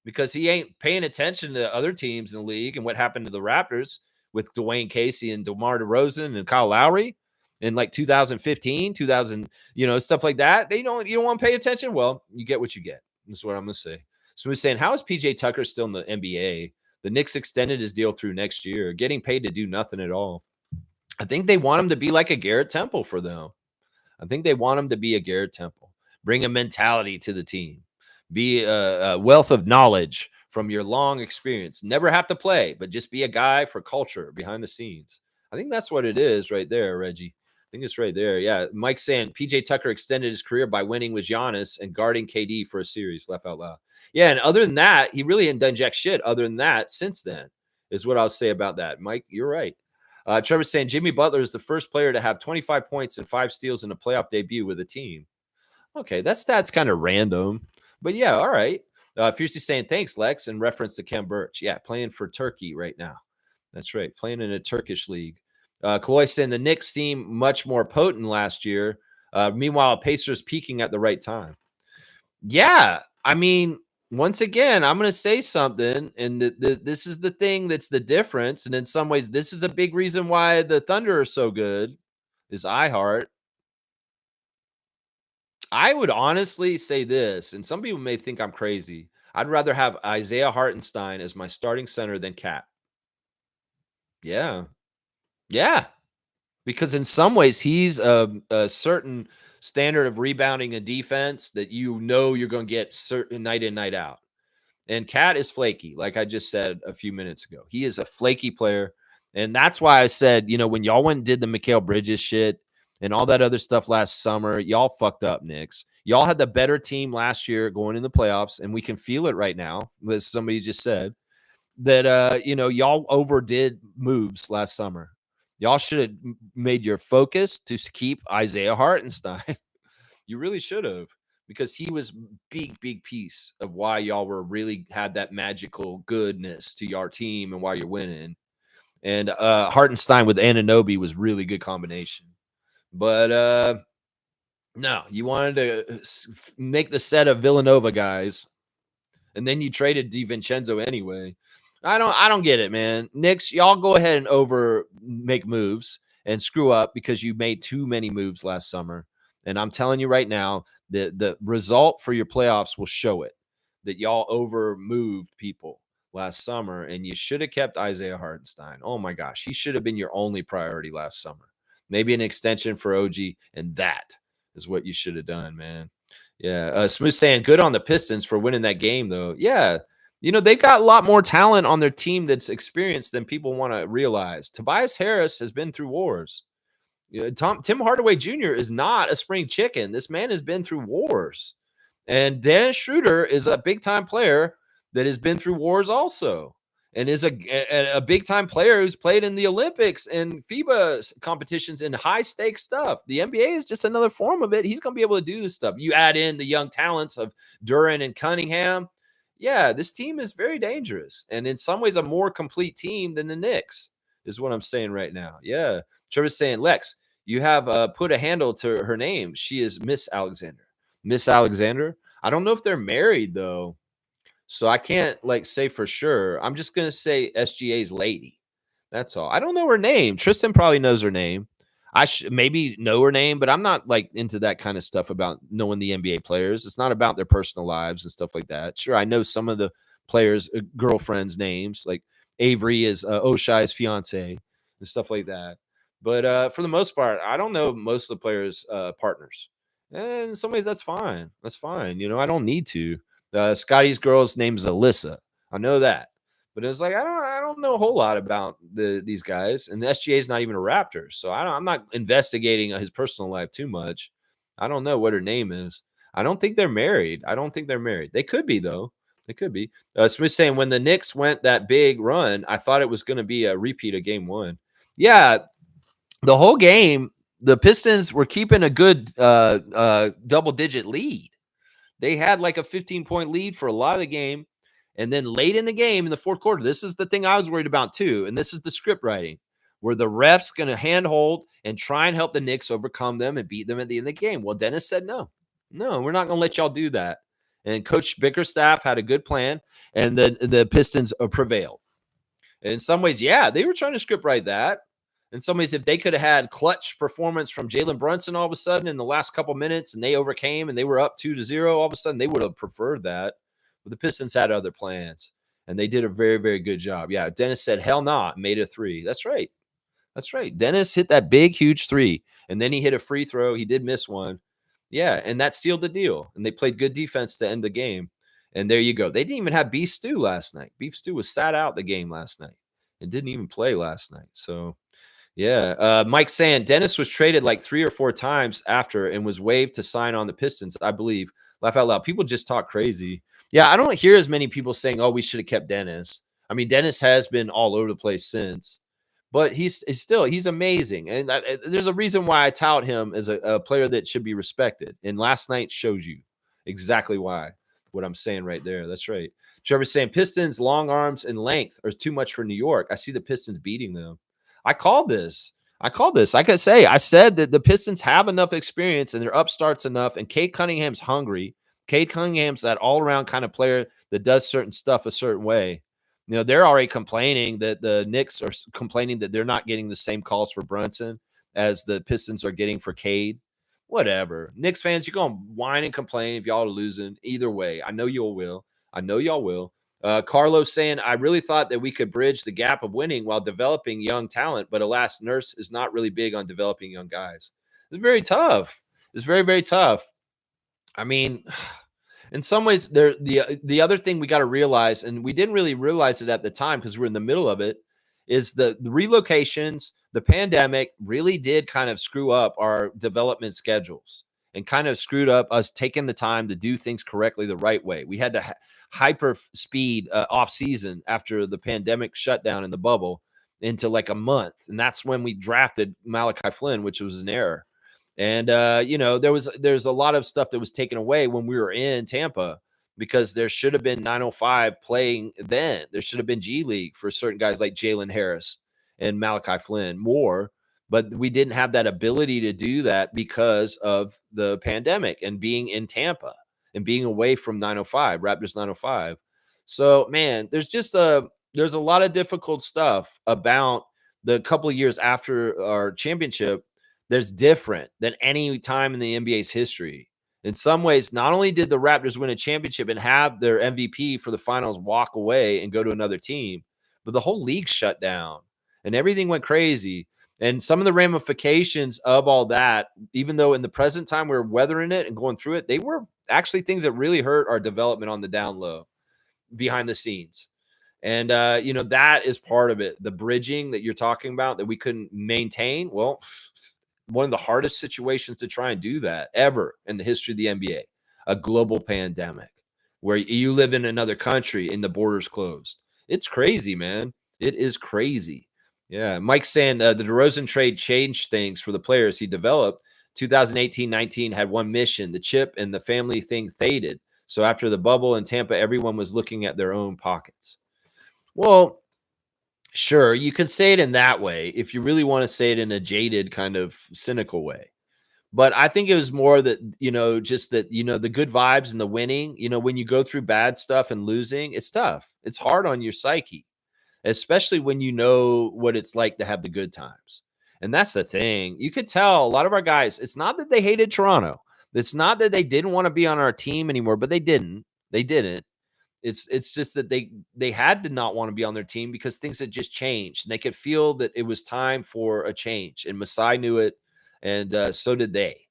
because he ain't paying attention to other teams in the league and what happened to the Raptors with Dwayne Casey and DeMar DeRozan and Kyle Lowry in like 2015, 2000, stuff like that. You don't want to pay attention. Well, you get what you get. That's what I'm going to say. So we're saying, how is PJ Tucker still in the NBA? The Knicks extended his deal through next year, getting paid to do nothing at all. I think they want him to be like a Garrett Temple for them. I think they want him to be a Garrett Temple, bring a mentality to the team, be a wealth of knowledge from your long experience. Never have to play, but just be a guy for culture behind the scenes. I think that's what it is right there, Reggie. I think it's right there. Yeah. Mike's saying PJ Tucker extended his career by winning with Giannis and guarding KD for a series. Laugh out loud. Yeah. And other than that, he really hadn't done jack shit other than that since then, is what I'll say about that. Mike, you're right. Trevor's saying Jimmy Butler is the first player to have 25 points and 5 steals in a playoff debut with a team. Okay, that's kind of random. But yeah, all right. Fiercely saying thanks, Lex, in reference to Ken Birch. Yeah, playing for Turkey right now. That's right, playing in a Turkish league. Kaloy saying the Knicks seem much more potent last year. Meanwhile, Pacers peaking at the right time. Yeah, I mean, once again, I'm going to say something, and this is the thing that's the difference. And in some ways, this is a big reason why the Thunder are so good, is iHeart. I would honestly say this, and some people may think I'm crazy. I'd rather have Isaiah Hartenstein as my starting center than Cat. Yeah. Yeah. Because in some ways, he's a certain standard of rebounding and defense that you're going to get certain night in, night out. And Cat is flaky, like I just said a few minutes ago. He is a flaky player. And that's why I said, when y'all went and did the Mikal Bridges shit and all that other stuff last summer, y'all fucked up, Knicks. Y'all had the better team last year going in the playoffs, and we can feel it right now, as somebody just said, that, y'all overdid moves last summer. Y'all should have made your focus to keep Isaiah Hartenstein. You really should have, because he was big piece of why y'all were really had that magical goodness to your team and why you're winning. And Hartenstein with Anunoby was really good combination. But no, you wanted to make the set of Villanova guys, and then you traded DiVincenzo anyway. I don't get it, man. Knicks, y'all go ahead and make moves and screw up because you made too many moves last summer. And I'm telling you right now, the result for your playoffs will show it, that y'all over moved people last summer, and you should have kept Isaiah Hartenstein. Oh my gosh, he should have been your only priority last summer. Maybe an extension for OG, and that is what you should have done, man. Yeah. Smooth saying, good on the Pistons for winning that game, though. Yeah. They've got a lot more talent on their team that's experienced than people want to realize. Tobias Harris has been through wars. Tim Hardaway Jr. is not a spring chicken. This man has been through wars. And Dennis Schroeder is a big time player that has been through wars also, and is a big time player who's played in the Olympics and FIBA competitions and high stakes stuff. The NBA is just another form of it. He's going to be able to do this stuff. You add in the young talents of Duran and Cunningham. Yeah, this team is very dangerous, and in some ways a more complete team than the Knicks is what I'm saying right now. Yeah. Trevor's saying, Lex, you have put a handle to her name. She is Miss Alexander. Miss Alexander. I don't know if they're married though, so I can't say for sure. I'm just gonna say SGA's lady. That's all. I don't know her name. Tristan probably knows her name. I should maybe know her name, but I'm not into that kind of stuff about knowing the NBA players. It's not about their personal lives and stuff like that. Sure, I know some of the players' girlfriends' names, like Avery is Oshai's fiance and stuff like that. But for the most part, I don't know most of the players' partners. And in some ways, that's fine. That's fine. I don't need to. Scotty's girl's name is Alyssa. I know that. But it's I don't know a whole lot about these guys, and the SGA is not even a Raptor, so I'm not investigating his personal life too much. I don't know what her name is. I don't think they're married. I don't think they're married. They could be though. They could be. Smith saying, when the Knicks went that big run, I thought it was going to be a repeat of Game 1. Yeah, the whole game, the Pistons were keeping a good double-digit lead. They had a 15-point lead for a lot of the game. And then late in the game, in the fourth quarter, this is the thing I was worried about too. And this is the script writing, where the refs going to handhold and try and help the Knicks overcome them and beat them at the end of the game. Well, Dennis said, no, we're not going to let y'all do that. And Coach Bickerstaff had a good plan, and the Pistons prevailed. And in some ways, yeah, they were trying to script write that. In some ways, if they could have had clutch performance from Jalen Brunson all of a sudden in the last couple minutes and they overcame and they were up 2-0, all of a sudden they would have preferred that. But the Pistons had other plans, and they did a very, very good job. Yeah, Dennis said, hell not, made a 3. That's right. That's right. Dennis hit that big, huge 3, and then he hit a free throw. He did miss one. Yeah, and that sealed the deal, and they played good defense to end the game. And there you go. They didn't even have Beef Stew last night. Beef Stew was sat out the game last night and didn't even play last night. So, yeah. Mike saying, Dennis was traded 3 or 4 times after and was waived to sign on the Pistons, I believe. Laugh out loud. People just talk crazy. Yeah, I don't hear as many people saying, oh, we should have kept Dennis. I mean, Dennis has been all over the place since, but he's amazing. And there's a reason why I tout him as a player that should be respected. And last night shows you exactly why, what I'm saying right there. That's right. Trevor's saying Pistons, long arms and length are too much for New York. I see the Pistons beating them. I called this. Like I said that the Pistons have enough experience and they're upstarts enough. And Cade Cunningham's hungry. Cade Cunningham's that all-around kind of player that does certain stuff a certain way. They're already complaining that the Knicks are complaining that they're not getting the same calls for Brunson as the Pistons are getting for Cade. Whatever. Knicks fans, you're going to whine and complain if y'all are losing. Either way, I know y'all will. Carlos saying, I really thought that we could bridge the gap of winning while developing young talent, but alas, Nurse is not really big on developing young guys. It's very tough. It's very, very tough. I mean, in some ways, the other thing we got to realize, and we didn't really realize it at the time because we're in the middle of it, is the relocations, the pandemic really did kind of screw up our development schedules and kind of screwed up us taking the time to do things correctly the right way. We had to hyper speed off season after the pandemic shutdown in the bubble. into like a month. And that's when we drafted Malachi Flynn, which was an error. And there's a lot of stuff that was taken away when we were in Tampa, because there should have been 905 playing then. There should have been G League for certain guys like Jalen Harris and Malachi Flynn more, but we didn't have that ability to do that because of the pandemic and being in Tampa and being away from 905, Raptors 905. So, man, there's a lot of difficult stuff about the couple of years after our championship that's different than any time in the NBA's history. In some ways, not only did the Raptors win a championship and have their MVP for the finals walk away and go to another team, but the whole league shut down and everything went crazy. And some of the ramifications of all that, even though in the present time we're weathering it and going through it, they were actually things that really hurt our development on the down low, behind the scenes. And that is part of it. The bridging that you're talking about that we couldn't maintain. Well, one of the hardest situations to try and do that ever in the history of the NBA, a global pandemic where you live in another country and the borders closed. It's crazy, man. It is crazy. Yeah. Mike's saying the DeRozan trade changed things for the players he developed. 2018-19 had one mission. The chip and the family thing faded. So after the bubble in Tampa, everyone was looking at their own pockets. Well, sure, you can say it in that way if you really want to say it in a jaded kind of cynical way. But I think it was more that, just that, the good vibes and the winning, when you go through bad stuff and losing, it's tough. It's hard on your psyche, especially when you know what it's like to have the good times. And that's the thing. You could tell a lot of our guys, it's not that they hated Toronto. It's not that they didn't want to be on our team anymore, but they didn't. They didn't. It's just that they had to not want to be on their team because things had just changed. And they could feel that it was time for a change. And Masai knew it, and so did they.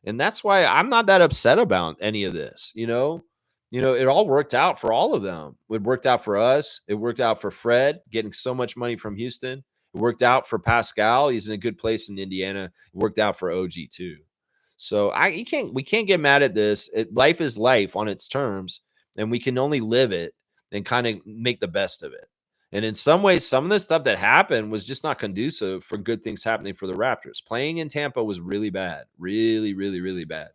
And that's why I'm not that upset about any of this. It all worked out for all of them. It worked out for us. It worked out for Fred getting so much money from Houston. It worked out for Pascal. He's in a good place in Indiana. It worked out for OG too. So we can't get mad at this. Life is life on its terms, and we can only live it and kind of make the best of it. And in some ways, some of the stuff that happened was just not conducive for good things happening for the Raptors. Playing in Tampa was really bad, really, really, really bad.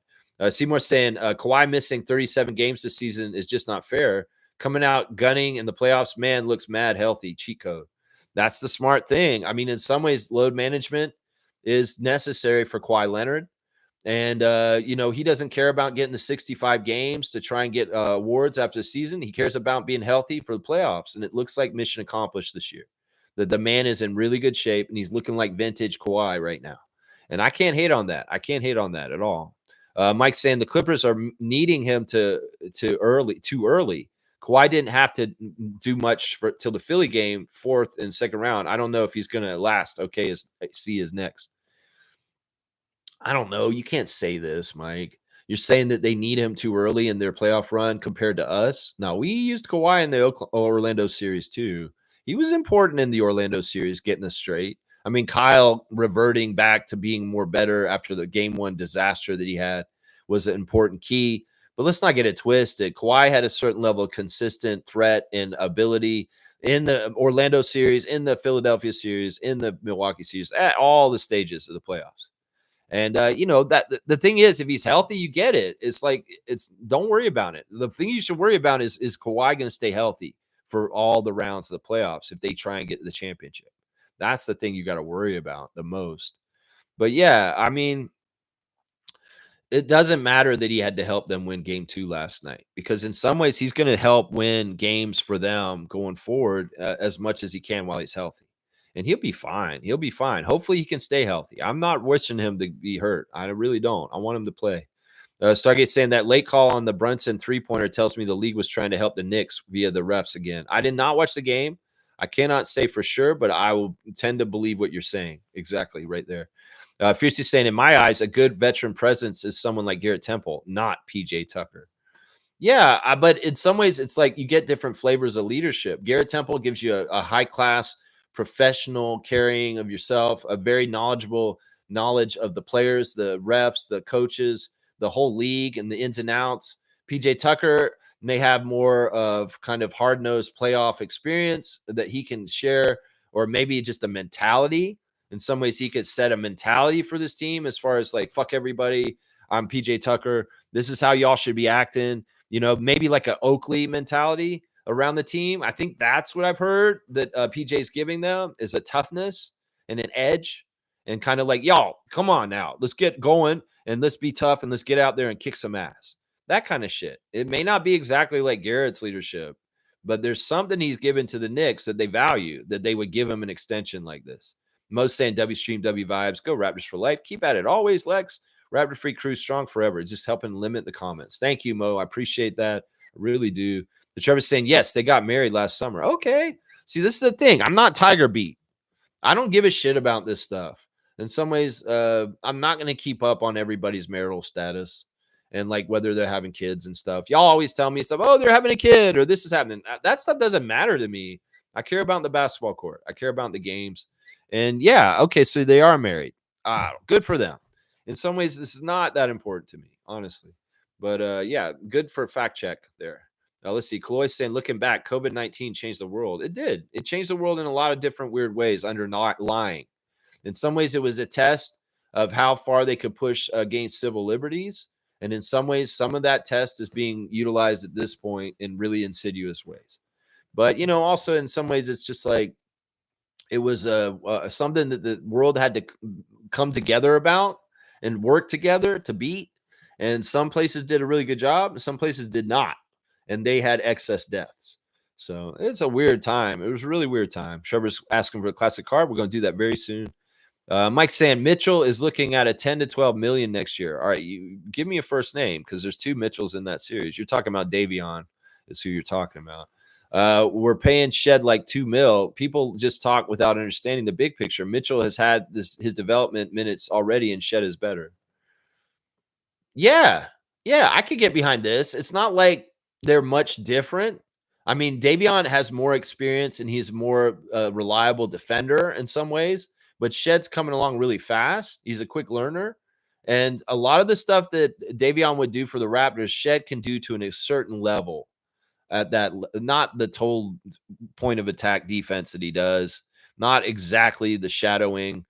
Seymour saying Kawhi missing 37 games this season is just not fair. Coming out gunning in the playoffs, man, looks mad healthy. Cheat code. That's the smart thing. I mean, in some ways, load management is necessary for Kawhi Leonard. And, he doesn't care about getting the 65 games to try and get awards after the season. He cares about being healthy for the playoffs. And it looks like mission accomplished this year. The man is in really good shape, and he's looking like vintage Kawhi right now. And I can't hate on that. I can't hate on that at all. Mike's saying the Clippers are needing him too early. Kawhi didn't have to do much till the Philly game, 4th and 2nd round. I don't know if he's going to last. Okay, C is next. I don't know. You can't say this, Mike. You're saying that they need him too early in their playoff run compared to us. No, we used Kawhi in the Orlando series too. He was important in the Orlando series, getting us straight. I mean, Kyle reverting back to being more better after the game 1 disaster that he had was an important key. But let's not get it twisted. Kawhi had a certain level of consistent threat and ability in the Orlando series, in the Philadelphia series, in the Milwaukee series, at all the stages of the playoffs. And that the thing is, if he's healthy, you get it. Don't worry about it. The thing you should worry about is Kawhi going to stay healthy for all the rounds of the playoffs if they try and get the championship? That's the thing you got to worry about the most. But yeah, I mean, it doesn't matter that he had to help them win game 2 last night, because in some ways he's going to help win games for them going forward as much as he can while he's healthy. And he'll be fine. He'll be fine. Hopefully he can stay healthy. I'm not wishing him to be hurt. I really don't. I want him to play. Stargate saying that late call on the Brunson 3-pointer tells me the league was trying to help the Knicks via the refs again. I did not watch the game. I cannot say for sure, but I will tend to believe what you're saying. Exactly, right there. Fiercely saying, in my eyes, a good veteran presence is someone like Garrett Temple, not PJ Tucker. Yeah, but in some ways, it's like you get different flavors of leadership. Garrett Temple gives you a high-class professional carrying of yourself, a very knowledgeable knowledge of the players, the refs, the coaches, the whole league, and the ins and outs. PJ Tucker may have more of kind of hard-nosed playoff experience that he can share or maybe just a mentality. In some ways, he could set a mentality for this team as far as like, fuck everybody. I'm PJ Tucker. This is how y'all should be acting. Maybe like an Oakley mentality around the team. I think that's what I've heard that PJ's giving them is a toughness and an edge and kind of like, y'all, come on now. Let's get going and let's be tough and let's get out there and kick some ass. That kind of shit. It may not be exactly like Garrett's leadership, but there's something he's given to the Knicks that they value, that they would give him an extension like this. Most saying W Stream, W Vibes, go Raptors for life. Keep at it always, Lex. Raptor Free Crew strong forever. It's just helping limit the comments. Thank you, Mo. I appreciate that. I really do. The Trevor's saying, yes, they got married last summer. Okay. See, this is the thing. I'm not Tiger Beat. I don't give a shit about this stuff. In some ways, I'm not going to keep up on everybody's marital status and like whether they're having kids and stuff. Y'all always tell me stuff. Oh, they're having a kid or this is happening. That stuff doesn't matter to me. I care about the basketball court. I care about the games. And yeah, okay, so they are married. Good for them. In some ways, this is not that important to me, honestly. But yeah, good for fact check there. Let's see. Chloe's saying, looking back, COVID-19 changed the world. It did. It changed the world in a lot of different weird ways under not lying. In some ways, it was a test of how far they could push against civil liberties. And in some ways, some of that test is being utilized at this point in really insidious ways. But, also in some ways, it's just like it was something that the world had to come together about and work together to beat. And some places did a really good job, and some places did not. And they had excess deaths. So it's a weird time. It was a really weird time. Trevor's asking for a classic card. We're going to do that very soon. Mike's saying Mitchell is looking at a 10 to 12 million next year. All right, you give me a first name because there's two Mitchells in that series. You're talking about Davion is who you're talking about. We're paying Shed like $2 million. People just talk without understanding the big picture. Mitchell has had his development minutes already, and Shed is better. Yeah, I could get behind this. It's not like they're much different. I mean, Davion has more experience and he's more reliable defender in some ways, but Shed's coming along really fast. He's a quick learner. And a lot of the stuff that Davion would do for the Raptors, Shed can do to a certain level at that, not the total point of attack defense that he does, not exactly the shadowing,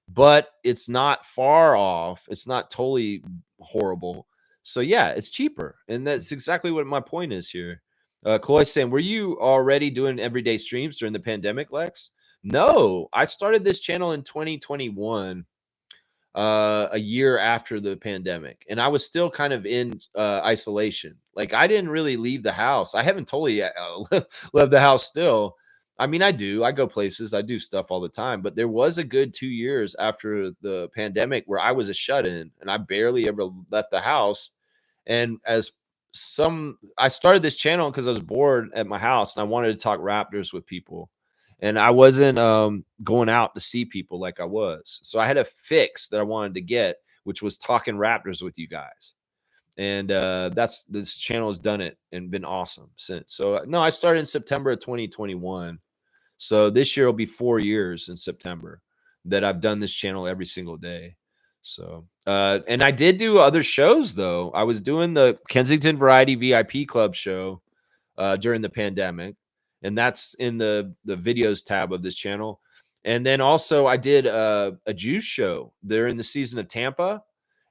but it's not far off. It's not totally horrible. So yeah, it's cheaper. And that's exactly what my point is here. Chloe's saying, were you already doing everyday streams during the pandemic, Lex? No, I started this channel in 2021, a year after the pandemic. And I was still kind of in isolation. Like I didn't really leave the house. I haven't totally left the house still. I mean, I do. I go places. I do stuff all the time. But there was a good 2 years after the pandemic where I was a shut-in and I barely ever left the house. And I started this channel because I was bored at my house and I wanted to talk Raptors with people. And I wasn't going out to see people like I was. So I had a fix that I wanted to get, which was talking Raptors with you guys. And this channel has done it and been awesome since. So no, I started in September of 2021. So this year will be 4 years in September that I've done this channel every single day. So and I did do other shows though. I was doing the Kensington Variety VIP Club show during the pandemic, and that's in the videos tab of this channel. And then also I did a juice show there in the season of Tampa.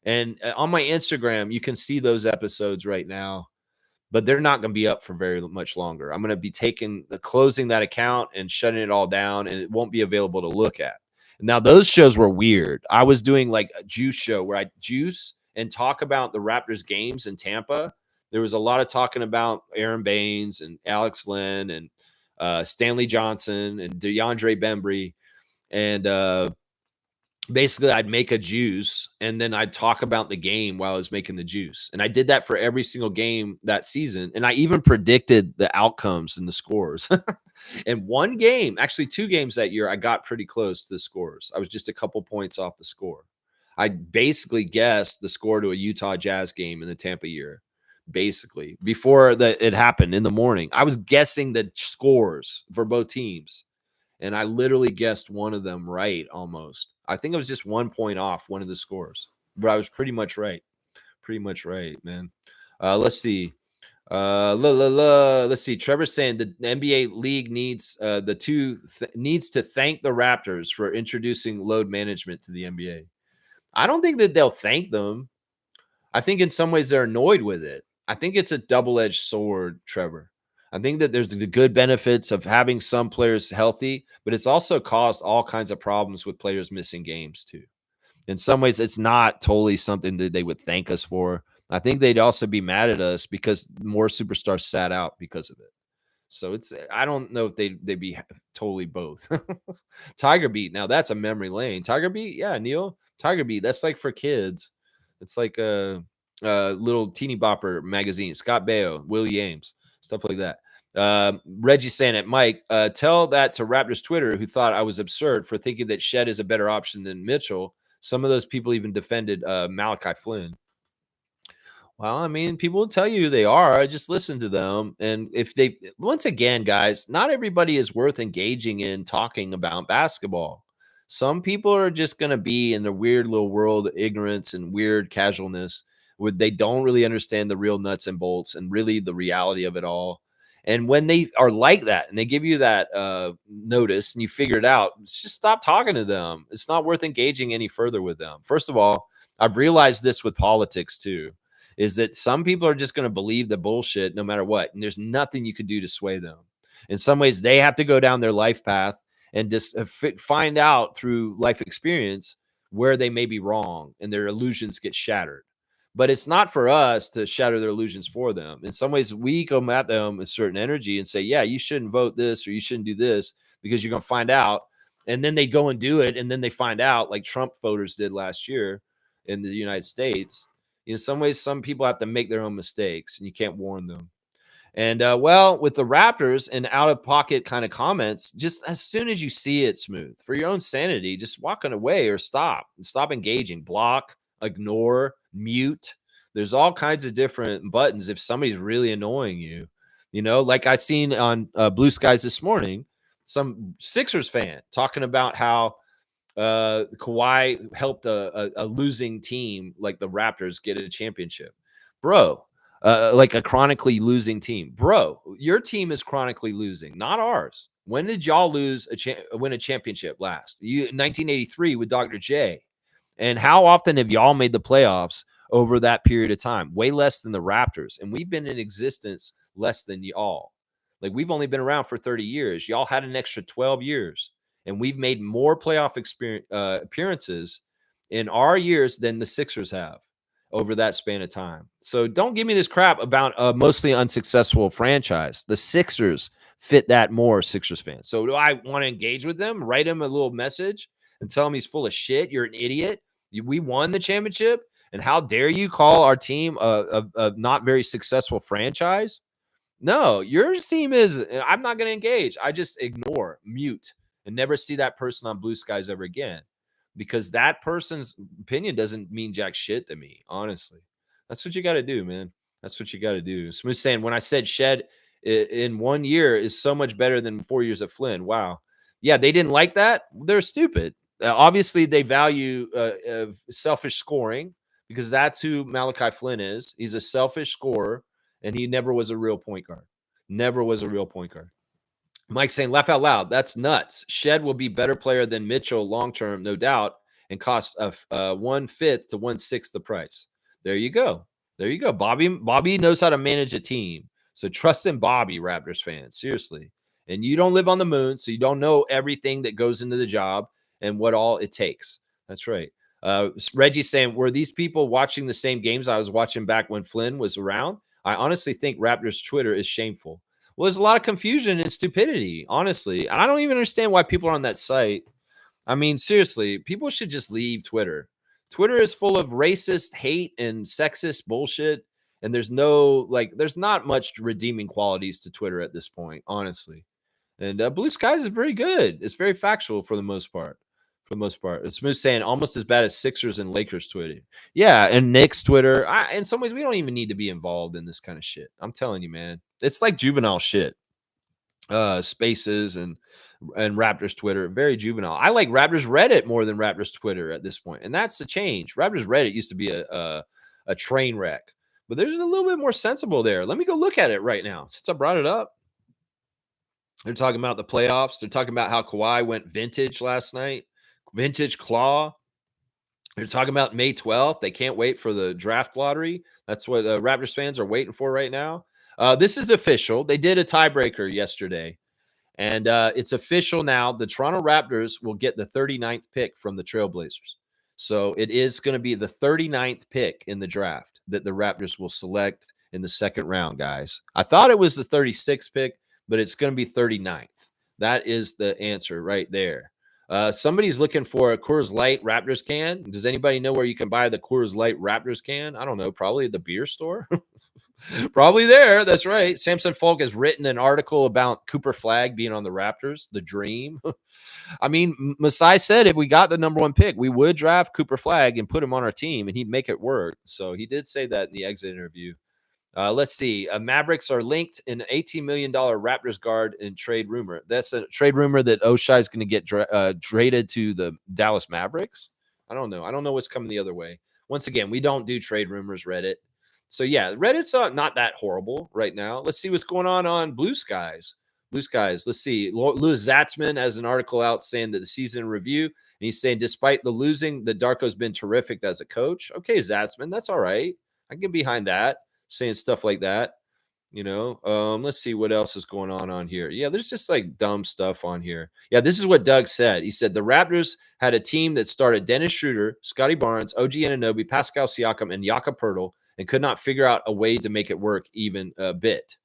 And on my Instagram, you can see those episodes right now, but they're not going to be up for very much longer. I'm going to be closing that account and shutting it all down, and it won't be available to look at. Now, those shows were weird. I was doing like a juice show where I juice and talk about the Raptors games in Tampa. There was a lot of talking about Aaron Baines and Alex Lynn and Stanley Johnson and DeAndre Bembry. And basically I'd make a juice and then I'd talk about the game while I was making the juice. And I did that for every single game that season. And I even predicted the outcomes and the scores. And one game, actually 2 games that year, I got pretty close to the scores. I was just a couple points off the score. I basically guessed the score to a Utah Jazz game in the Tampa year. Basically, before it happened in the morning, I was guessing the scores for both teams. And I literally guessed one of them right almost. I think it was just 1 point off one of the scores, but I was pretty much right. Pretty much right, man. Let's see. Let's see. Trevor's saying the NBA league needs needs to thank the Raptors for introducing load management to the NBA. I don't think that they'll thank them. I think in some ways they're annoyed with it. I think it's a double-edged sword, Trevor. I think that there's the good benefits of having some players healthy, but it's also caused all kinds of problems with players missing games too. In some ways, it's not totally something that they would thank us for. I think they'd also be mad at us because more superstars sat out because of it. So I don't know if they'd be totally both. Tiger Beat, now that's a memory lane. Tiger Beat, yeah, Neil. Tiger Beat, that's like for kids. It's like a little teeny bopper magazine. Scott Baio, Willie Ames, stuff like that. Reggie saying it, Mike, tell that to Raptors Twitter who thought I was absurd for thinking that Shed is a better option than Mitchell. Some of those people even defended Malachi Flynn. Well, I mean, people will tell you who they are. I just listen to them. And if they, once again, guys, not everybody is worth engaging in talking about basketball. Some people are just going to be in a weird little world of ignorance and weird casualness where they don't really understand the real nuts and bolts and really the reality of it all. And when they are like that and they give you that notice and you figure it out, just stop talking to them. It's not worth engaging any further with them. First of all, I've realized this with politics too, is that some people are just going to believe the bullshit no matter what. And there's nothing you could do to sway them. In some ways, they have to go down their life path and just find out through life experience where they may be wrong and their illusions get shattered. But it's not for us to shatter their illusions for them. In some ways, we come at them with certain energy and say, yeah, you shouldn't vote this or you shouldn't do this because you're going to find out. And then they go and do it. And then they find out, like Trump voters did last year in the United States. In some ways, some people have to make their own mistakes and you can't warn them. And well, with the Raptors and out of pocket kind of comments, just as soon as you see it, Smooth, for your own sanity, just walking away or stop engaging, block, ignore, mute. There's all kinds of different buttons if somebody's really annoying you. You know, like I seen on Blue Skies this morning, some Sixers fan talking about how Kawhi helped a losing team like the Raptors get a championship. Bro, like a chronically losing team. Bro, your team is chronically losing, not ours. When did y'all win a championship last? 1983 with Dr. J. And how often have y'all made the playoffs over that period of time? Way less than the Raptors. And we've been in existence less than y'all. Like we've only been around for 30 years. Y'all had an extra 12 years. And we've made more playoff appearances in our years than the Sixers have over that span of time. So don't give me this crap about a mostly unsuccessful franchise. The Sixers fit that more, Sixers fans. So do I want to engage with them, write him a little message and tell him he's full of shit? You're an idiot. We won the championship. And how dare you call our team a not very successful franchise? No, your team is. I'm not going to engage. I just ignore, mute, and never see that person on Blue Skies ever again because that person's opinion doesn't mean jack shit to me, honestly. That's what you got to do, man. That's what you got to do. Smooth saying, when I said Shed in 1 year is so much better than 4 years of Flynn. Wow. Yeah, they didn't like that. They're stupid. Obviously, they value selfish scoring because that's who Malachi Flynn is. He's a selfish scorer, and he never was a real point guard. Never was a real point guard. Mike saying, laugh out loud. That's nuts. Shed will be better player than Mitchell long term, no doubt, and costs a 1/5 to 1/6 the price. There you go. There you go. Bobby knows how to manage a team. So trust in Bobby, Raptors fans. Seriously. And you don't live on the moon, so you don't know everything that goes into the job and what all it takes. That's right. Reggie's saying, were these people watching the same games I was watching back when Flynn was around? I honestly think Raptors Twitter is shameful. Well, there's a lot of confusion and stupidity, honestly. I don't even understand why people are on that site. I mean, seriously, people should just leave Twitter. Twitter is full of racist hate and sexist bullshit. And there's not much redeeming qualities to Twitter at this point, honestly. And Blue Skies is very good. It's very factual for the most part. For the most part, it's Smooth saying almost as bad as Sixers and Lakers Twitter. Yeah, and Knicks Twitter. In some ways, we don't even need to be involved in this kind of shit. I'm telling you, man, it's like juvenile shit. Spaces and Raptors Twitter, very juvenile. I like Raptors Reddit more than Raptors Twitter at this point, and that's the change. Raptors Reddit used to be a train wreck. but there's a little bit more sensible there. Let me go look at it right now since I brought it up. They're talking about the playoffs. They're talking about how Kawhi went vintage last night, vintage claw. They're talking about May 12th. They can't wait for the draft lottery. That's what Raptors fans are waiting for right now. This is official. They did a tiebreaker yesterday, and it's official now. The Toronto Raptors will get the 39th pick from the Trailblazers. So it is going to be the 39th pick in the draft that the Raptors will select in the second round, guys. I thought it was the 36th pick, but it's going to be 39th. That is the answer right there. Somebody's looking for a Coors Light Raptors can. Does anybody know where you can buy the Coors Light Raptors can? I don't know. Probably at the beer store. Probably there. That's right. Samson Folk has written an article about Cooper Flagg being on the Raptors, the dream. I mean, Masai said if we got the number one pick, we would draft Cooper Flagg and put him on our team, and he'd make it work. So he did say that in the exit interview. Let's see. Mavericks are linked in an $18 million Raptors guard in trade rumor. That's a trade rumor that Oshai is going to get traded to the Dallas Mavericks. I don't know. I don't know what's coming the other way. Once again, we don't do trade rumors, Reddit. So, yeah, Reddit's not that horrible right now. Let's see what's going on Blue Skies. Blue Skies. Let's see. Louis Zatzman has an article out saying that the season in review, and he's saying despite the losing, the Darko's been terrific as a coach. Okay, Zatzman, that's all right. I can get behind that. Saying stuff like that, let's see what else is going on here. Yeah, there's just like dumb stuff on here. Yeah, this is what Doug said. He said the Raptors had a team that started Dennis Schroeder, Scotty Barnes, OG Anunoby, Pascal Siakam, and Jakob Poeltl, and could not figure out a way to make it work even a bit.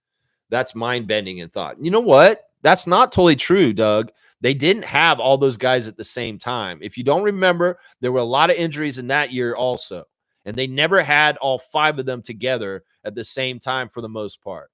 That's mind-bending in thought. You know what? That's not totally true, Doug. They didn't have all those guys at the same time. If you don't remember, there were a lot of injuries in that year also. And they never had all five of them together at the same time for the most part.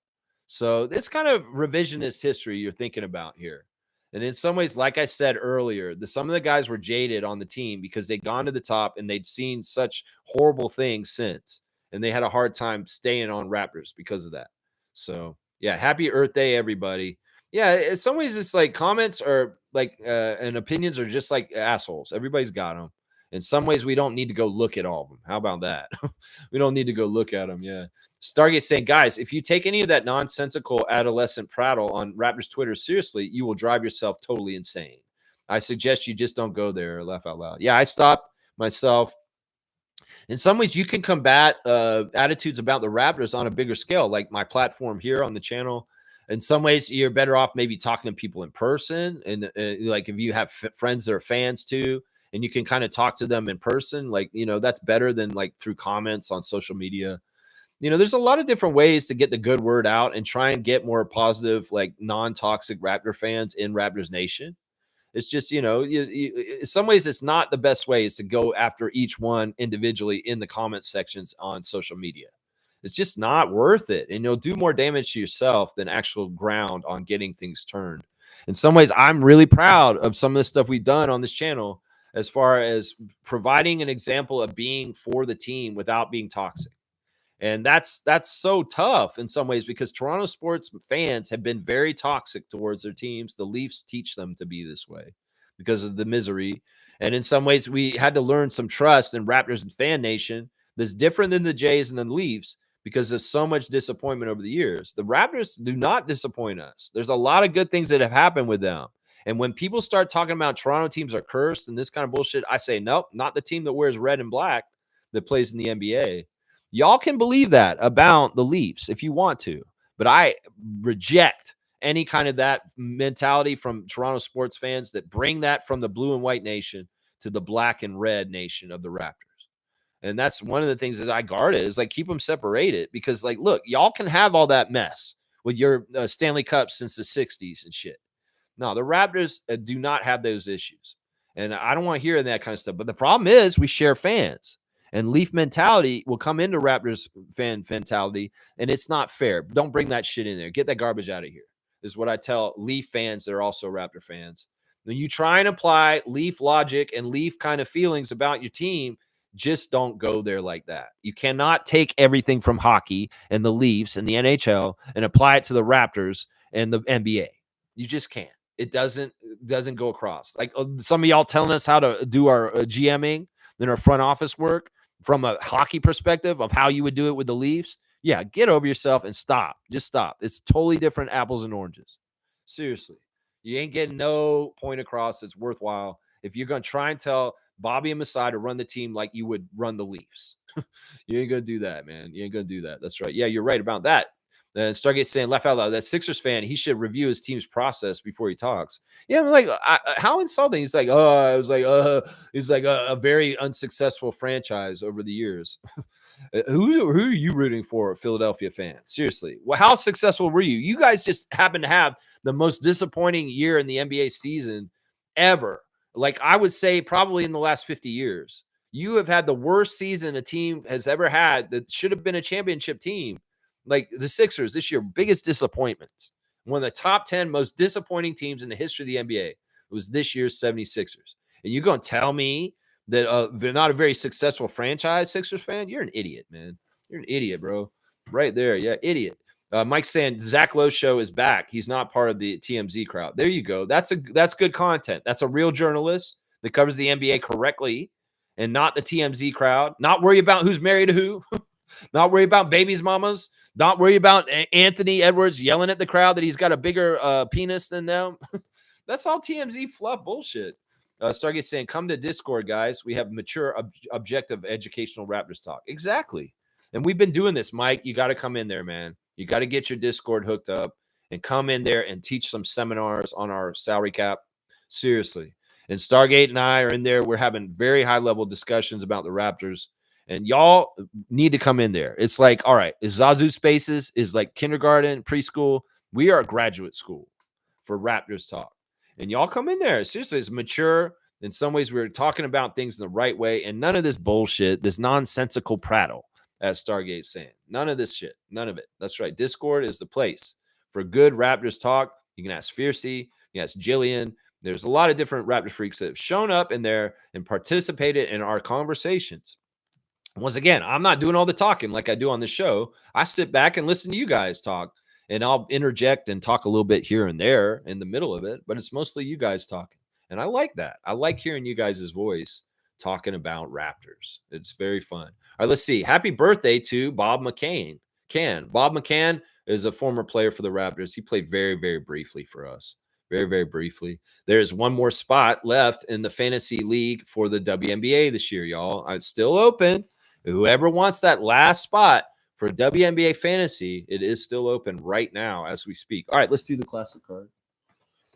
So it's kind of revisionist history you're thinking about here. And in some ways, like I said earlier, some of the guys were jaded on the team because they'd gone to the top and they'd seen such horrible things since. And they had a hard time staying on Raptors because of that. So, yeah, happy Earth Day, everybody. Yeah, in some ways, it's like comments are like and opinions are just like assholes. Everybody's got them. In some ways, we don't need to go look at all of them. How about that? We don't need to go look at them. Yeah. Stargate saying, guys, if you take any of that nonsensical adolescent prattle on Raptors Twitter seriously, you will drive yourself totally insane. I suggest you just don't go there or laugh out loud. Yeah, I stopped myself. In some ways, you can combat attitudes about the Raptors on a bigger scale, like my platform here on the channel. In some ways, you're better off maybe talking to people in person. And like if you have friends that are fans too, and you can kind of talk to them in person, like, that's better than like through comments on social media. There's a lot of different ways to get the good word out and try and get more positive, like non-toxic Raptor fans in Raptors Nation. It's just, in some ways, it's not the best way is to go after each one individually in the comment sections on social media. It's just not worth it. And you'll do more damage to yourself than actual ground on getting things turned. In some ways, I'm really proud of some of the stuff we've done on this channel as far as providing an example of being for the team without being toxic. And that's so tough in some ways because Toronto sports fans have been very toxic towards their teams. The Leafs teach them to be this way because of the misery. And in some ways, we had to learn some trust in Raptors and fan nation that's different than the Jays and the Leafs because of so much disappointment over the years. The Raptors do not disappoint us. There's a lot of good things that have happened with them. And when people start talking about Toronto teams are cursed and this kind of bullshit, I say, nope, not the team that wears red and black that plays in the NBA. Y'all can believe that about the Leafs if you want to, but I reject any kind of that mentality from Toronto sports fans that bring that from the blue and white nation to the black and red nation of the Raptors. And that's one of the things that I guard it is like keep them separated because like, look, y'all can have all that mess with your Stanley Cups since the 60s and shit. No, the Raptors do not have those issues. And I don't want to hear that kind of stuff. But the problem is we share fans. And Leaf mentality will come into Raptors fan mentality, and it's not fair. Don't bring that shit in there. Get that garbage out of here. This is what I tell Leaf fans that are also Raptor fans. When you try and apply Leaf logic and Leaf kind of feelings about your team, just don't go there like that. You cannot take everything from hockey and the Leafs and the NHL and apply it to the Raptors and the NBA. You just can't. It doesn't go across. Like some of y'all telling us how to do our GMing and our front office work. from a hockey perspective of how you would do it with the Leafs, yeah, get over yourself and stop. Just stop. It's totally different apples and oranges. Seriously. You ain't getting no point across that's worthwhile if you're going to try and tell Bobby and Masai to run the team like you would run the Leafs. You ain't going to do that, man. You ain't going to do that. That's right. Yeah, you're right about that. Stargate saying, laugh out loud, that Sixers fan, he should review his team's process before he talks. Yeah, I'm like, how insulting. He's like, oh, I was like, he's like a very unsuccessful franchise over the years. Who are you rooting for, Philadelphia fans? Seriously. Well, how successful were you? You guys just happen to have the most disappointing year in the NBA season ever. Like I would say probably in the last 50 years. You have had the worst season a team has ever had that should have been a championship team. Like the Sixers this year, biggest disappointments. One of the top 10 most disappointing teams in the history of the NBA. It was this year's 76ers. And you're going to tell me that they're not a very successful franchise, Sixers fan? You're an idiot, man. You're an idiot, bro. Right there. Yeah, idiot. Mike's saying Zach Lowe's show is back. He's not part of the TMZ crowd. There you go. That's good content. That's a real journalist that covers the NBA correctly and not the TMZ crowd. Not worry about who's married to who. Not worry about babies' mamas. Not worry about Anthony Edwards yelling at the crowd that he's got a bigger penis than them. That's all TMZ fluff bullshit. Stargate saying, come to Discord, guys. We have mature, objective, educational Raptors talk. Exactly. And we've been doing this, Mike. You got to come in there, man. You got to get your Discord hooked up and come in there and teach some seminars on our salary cap. Seriously. And Stargate and I are in there. We're having very high-level discussions about the Raptors. And y'all need to come in there. It's like, all right, is Zazu Spaces is like kindergarten, preschool. We are a graduate school for Raptors talk. And y'all come in there. Seriously, it's mature. In some ways, we're talking about things in the right way. And none of this bullshit, this nonsensical prattle, as Stargate's saying. None of this shit. None of it. That's right. Discord is the place for good Raptors talk. You can ask Fiercey. You can ask Jillian. There's a lot of different Raptor freaks that have shown up in there and participated in our conversations. Once again, I'm not doing all the talking like I do on the show. I sit back and listen to you guys talk, and I'll interject and talk a little bit here and there in the middle of it, but it's mostly you guys talking. And I like that. I like hearing you guys' voice talking about Raptors. It's very fun. All right, let's see. Happy birthday to Bob McCann. Bob McCann is a former player for the Raptors. He played very, very briefly for us. Very, very briefly. There's one more spot left in the fantasy league for the WNBA this year, y'all. It's still open. Whoever wants that last spot for WNBA fantasy, it is still open right now as we speak. All right, let's do the classic card.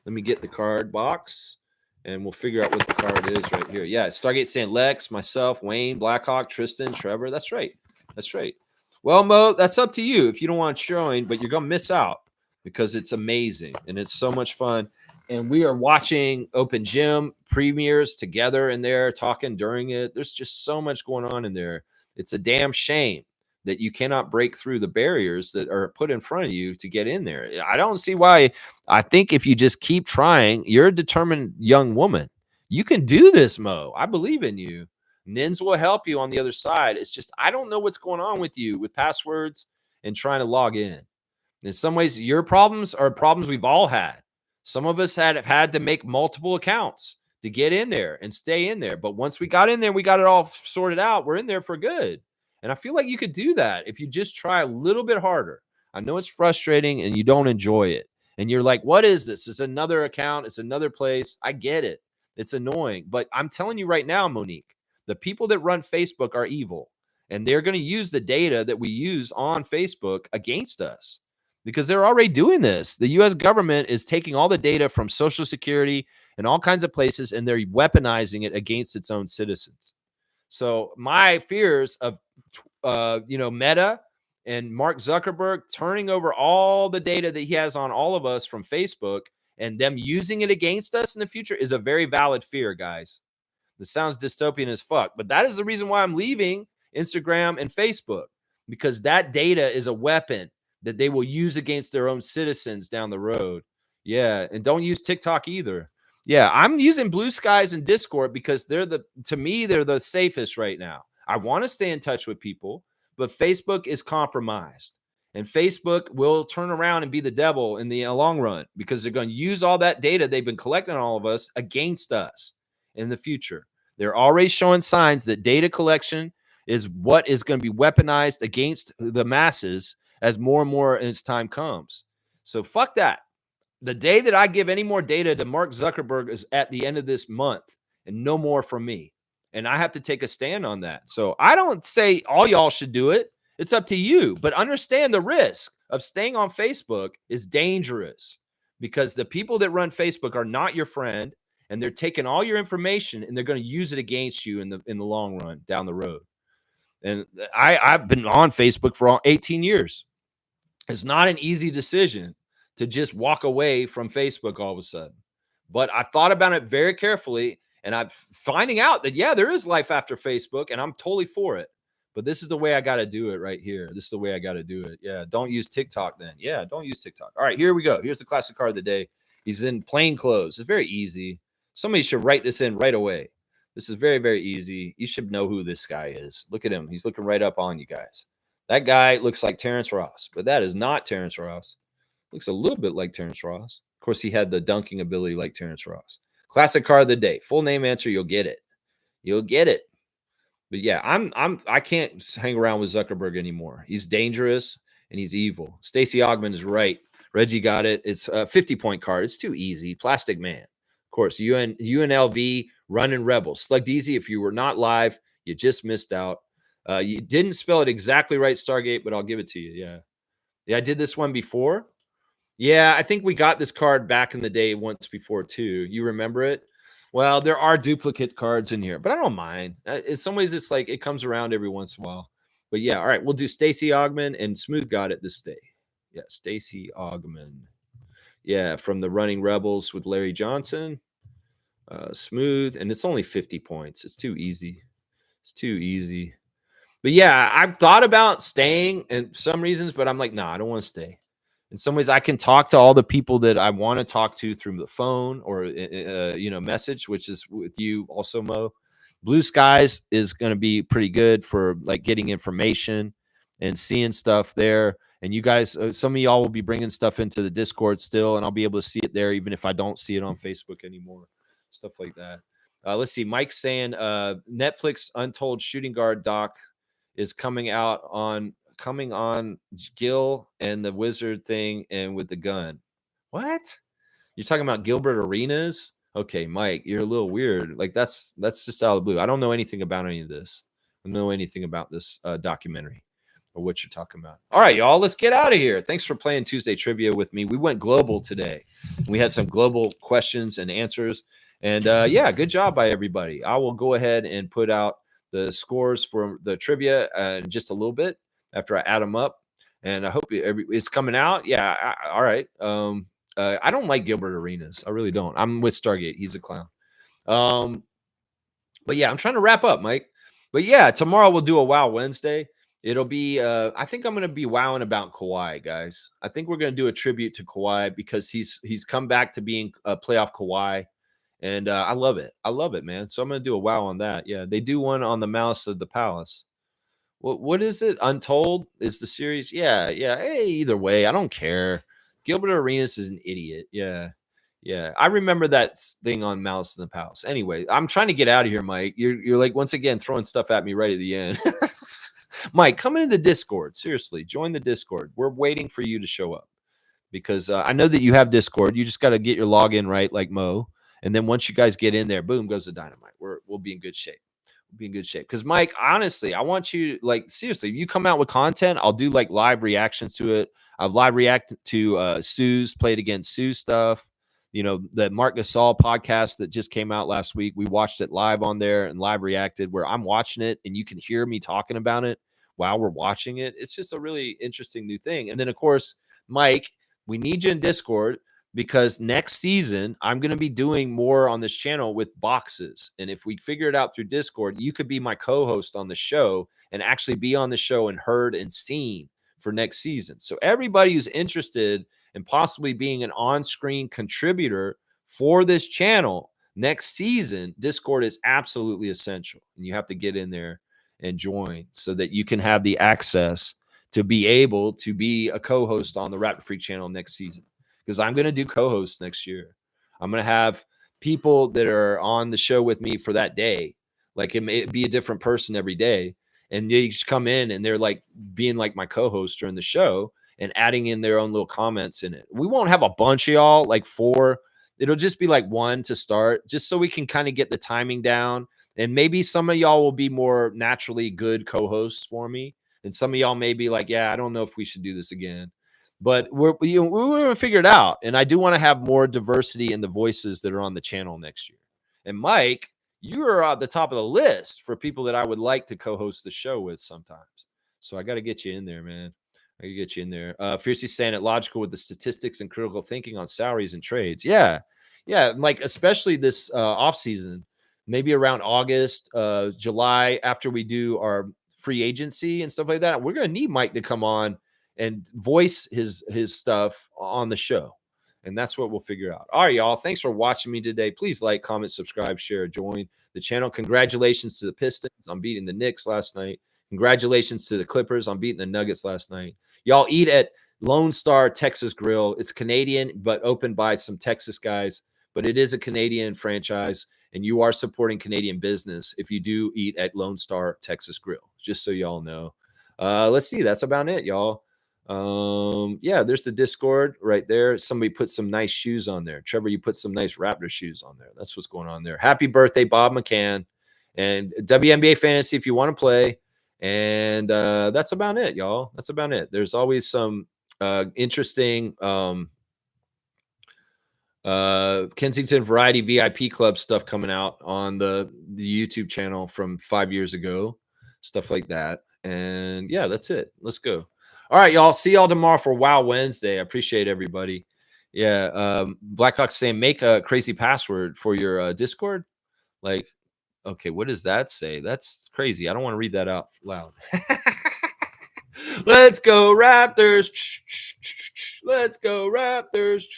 Let me get the card box, and we'll figure out what the card is right here. Yeah, Stargate saying Lex, myself, Wayne, Blackhawk, Tristan, Trevor. That's right. That's right. Well, Mo, that's up to you if you don't want to join, but you're going to miss out because it's amazing, and it's so much fun. And we are watching Open Gym premieres together in there, talking during it. There's just so much going on in there. It's a damn shame that you cannot break through the barriers that are put in front of you to get in there. I don't see why. I think if you just keep trying, you're a determined young woman. You can do this, Mo. I believe in you. Nins will help you on the other side. It's just, I don't know what's going on with you with passwords and trying to log in. In some ways, your problems are problems we've all had. Some of us have had to make multiple accounts to get in there and stay in there. But once we got in there, we got it all sorted out. We're in there for good. And I feel like you could do that if you just try a little bit harder. I know it's frustrating and you don't enjoy it. And you're like, what is this? It's another account. It's another place. I get it. It's annoying. But I'm telling you right now, Monique, the people that run Facebook are evil. And they're going to use the data that we use on Facebook against us. Because they're already doing this. The U.S. government is taking all the data from Social Security and all kinds of places, and they're weaponizing it against its own citizens. So my fears of, Meta and Mark Zuckerberg turning over all the data that he has on all of us from Facebook and them using it against us in the future is a very valid fear, guys. This sounds dystopian as fuck, but that is the reason why I'm leaving Instagram and Facebook, because that data is a weapon that they will use against their own citizens down the road. Yeah, and don't use TikTok either. Yeah, I'm using Blue Skies and Discord because to me, they're the safest right now. I want to stay in touch with people, but Facebook is compromised. And Facebook will turn around and be the devil in the long run because they're going to use all that data they've been collecting on all of us against us in the future. They're already showing signs that data collection is what is going to be weaponized against the masses as more and more as time comes. So fuck that. The day that I give any more data to Mark Zuckerberg is at the end of this month, and no more from me. And I have to take a stand on that. So I don't say all y'all should do it. It's up to you. But understand the risk of staying on Facebook is dangerous, because the people that run Facebook are not your friend, and they're taking all your information and they're going to use it against you in the long run down the road. And I've been on Facebook for 18 years. It's not an easy decision to just walk away from Facebook all of a sudden. But I've thought about it very carefully, and I'm finding out that, yeah, there is life after Facebook, and I'm totally for it. But this is the way I got to do it right here. This is the way I got to do it. Yeah, don't use TikTok then. Yeah, don't use TikTok. All right, here we go. Here's the classic card of the day. He's in plain clothes. It's very easy. Somebody should write this in right away. This is very, very easy. You should know who this guy is. Look at him. He's looking right up on you guys. That guy looks like Terrence Ross, but that is not Terrence Ross. Looks a little bit like Terrence Ross. Of course, he had the dunking ability like Terrence Ross. Classic card of the day. Full name answer, you'll get it. You'll get it. But yeah, I can't hang around with Zuckerberg anymore. He's dangerous and he's evil. Stacey Ogman is right. Reggie got it. It's a 50-point card. It's too easy. Plastic Man. Of course, UNLV running Rebels. Slug Deezy, if you were not live, you just missed out. You didn't spell it exactly right, Stargate, but I'll give it to you. Yeah. Yeah, I did this one before. Yeah, I think we got this card back in the day once before too. You remember it? Well, there are duplicate cards in here, but I don't mind. In some ways, it's like it comes around every once in a while. But yeah, all right, we'll do Stacey Ogman, and Smooth got it this day. Yeah, Stacey Ogman. Yeah, from the Running Rebels with Larry Johnson. Smooth, and it's only 50 points. It's too easy. It's too easy. But yeah, I've thought about staying in some reasons, but I'm like, nah, I don't want to stay. In some ways, I can talk to all the people that I want to talk to through the phone or message, which is with you also, Mo. Blue Skies is going to be pretty good for like getting information and seeing stuff there. And you guys, some of y'all will be bringing stuff into the Discord still, and I'll be able to see it there, even if I don't see it on Facebook anymore. Stuff like that. Let's see. Mike's saying Netflix Untold Shooting Guard doc is coming on Gil and the wizard thing and with the gun. What? You're talking about Gilbert Arenas? Okay, Mike, you're a little weird. Like that's just out of the blue. I don't know anything about any of this. I don't know anything about this documentary or what you're talking about. All right, y'all, let's get out of here. Thanks for playing Tuesday Trivia with me. We went global today. We had some global questions and answers. And yeah, good job by everybody. I will go ahead and put out the scores for the trivia in just a little bit after I add them up. And I hope it's coming out. Yeah, all right. I don't like Gilbert Arenas. I really don't. I'm with Stargate. He's a clown. But yeah, I'm trying to wrap up, Mike. But yeah, tomorrow we'll do a Wow Wednesday. It'll be, I think I'm going to be wowing about Kawhi, guys. I think we're going to do a tribute to Kawhi because he's come back to being a playoff Kawhi. And I love it. I love it, man. So I'm going to do a wow on that. Yeah, they do one on the Mouse of the Palace. What is it? Untold is the series? Yeah. Hey, either way, I don't care. Gilbert Arenas is an idiot. Yeah. I remember that thing on Mouse in the Palace. Anyway, I'm trying to get out of here, Mike. You're like once again throwing stuff at me right at the end. Mike, come into the Discord. Seriously, join the Discord. We're waiting for you to show up because I know that you have Discord. You just got to get your login right, like Mo. And then once you guys get in there, boom, goes the dynamite. We'll be in good shape. Be in good shape. Because Mike, honestly, I want you like seriously. If you come out with content, I'll do like live reactions to it. I've live reacted to Sue's played against Sue stuff. You know, the Mark Gasol podcast that just came out last week. We watched it live on there and live reacted where I'm watching it and you can hear me talking about it while we're watching it. It's just a really interesting new thing. And then of course, Mike, we need you in Discord because next season I'm going to be doing more on this channel with boxes. And if we figure it out through Discord, you could be my co-host on the show and actually be on the show and heard and seen for next season. So everybody who's interested in possibly being an on-screen contributor for this channel next season, Discord is absolutely essential. And you have to get in there and join so that you can have the access to be able to be a co-host on the Raptor Freak channel next season. Because I'm going to do co-hosts next year. I'm going to have people that are on the show with me for that day. Like it may be a different person every day. and they just come in and they're like being like my co-host during the show and adding in their own little comments in it. We won't have a bunch of y'all, like 4. It'll just be like 1 to start, just so we can kind of get the timing down. And maybe some of y'all will be more naturally good co-hosts for me. And some of y'all may be like, yeah, I don't know if we should do this again. But we're going to figure it out. And I do want to have more diversity in the voices that are on the channel next year. And Mike, you are at the top of the list for people that I would like to co-host the show with sometimes. So I got to get you in there, man. I can get you in there. Fiercely saying it logical with the statistics and critical thinking on salaries and trades. Yeah. Yeah. Like, especially this off season, maybe around August, July, after we do our free agency and stuff like that, we're going to need Mike to come on and voice his stuff on the show. And that's what we'll figure out. All right, y'all. Thanks for watching me today. Please like, comment, subscribe, share, join the channel. Congratulations to the Pistons on beating the Knicks last night. Congratulations to the Clippers on beating the Nuggets last night. Y'all eat at Lone Star Texas Grill. It's Canadian, but opened by some Texas guys. But it is a Canadian franchise, and you are supporting Canadian business if you do eat at Lone Star Texas Grill, just so y'all know. Let's see. That's about it, y'all. Yeah, there's the Discord right there. Somebody put some nice shoes on there. Trevor, you put some nice Raptor shoes on there. That's what's going on there. Happy birthday, Bob McCann. And WNBA Fantasy if you want to play. And that's about it, y'all. That's about it. There's always some interesting Kensington Variety VIP Club stuff coming out on the YouTube channel from 5 years ago, stuff like that. And yeah, that's it. Let's go. All right, y'all. See y'all tomorrow for Wow Wednesday. I appreciate everybody. Yeah, Blackhawk saying make a crazy password for your Discord. Like, okay, what does that say? That's crazy. I don't want to read that out loud. Let's go Raptors. Let's go Raptors.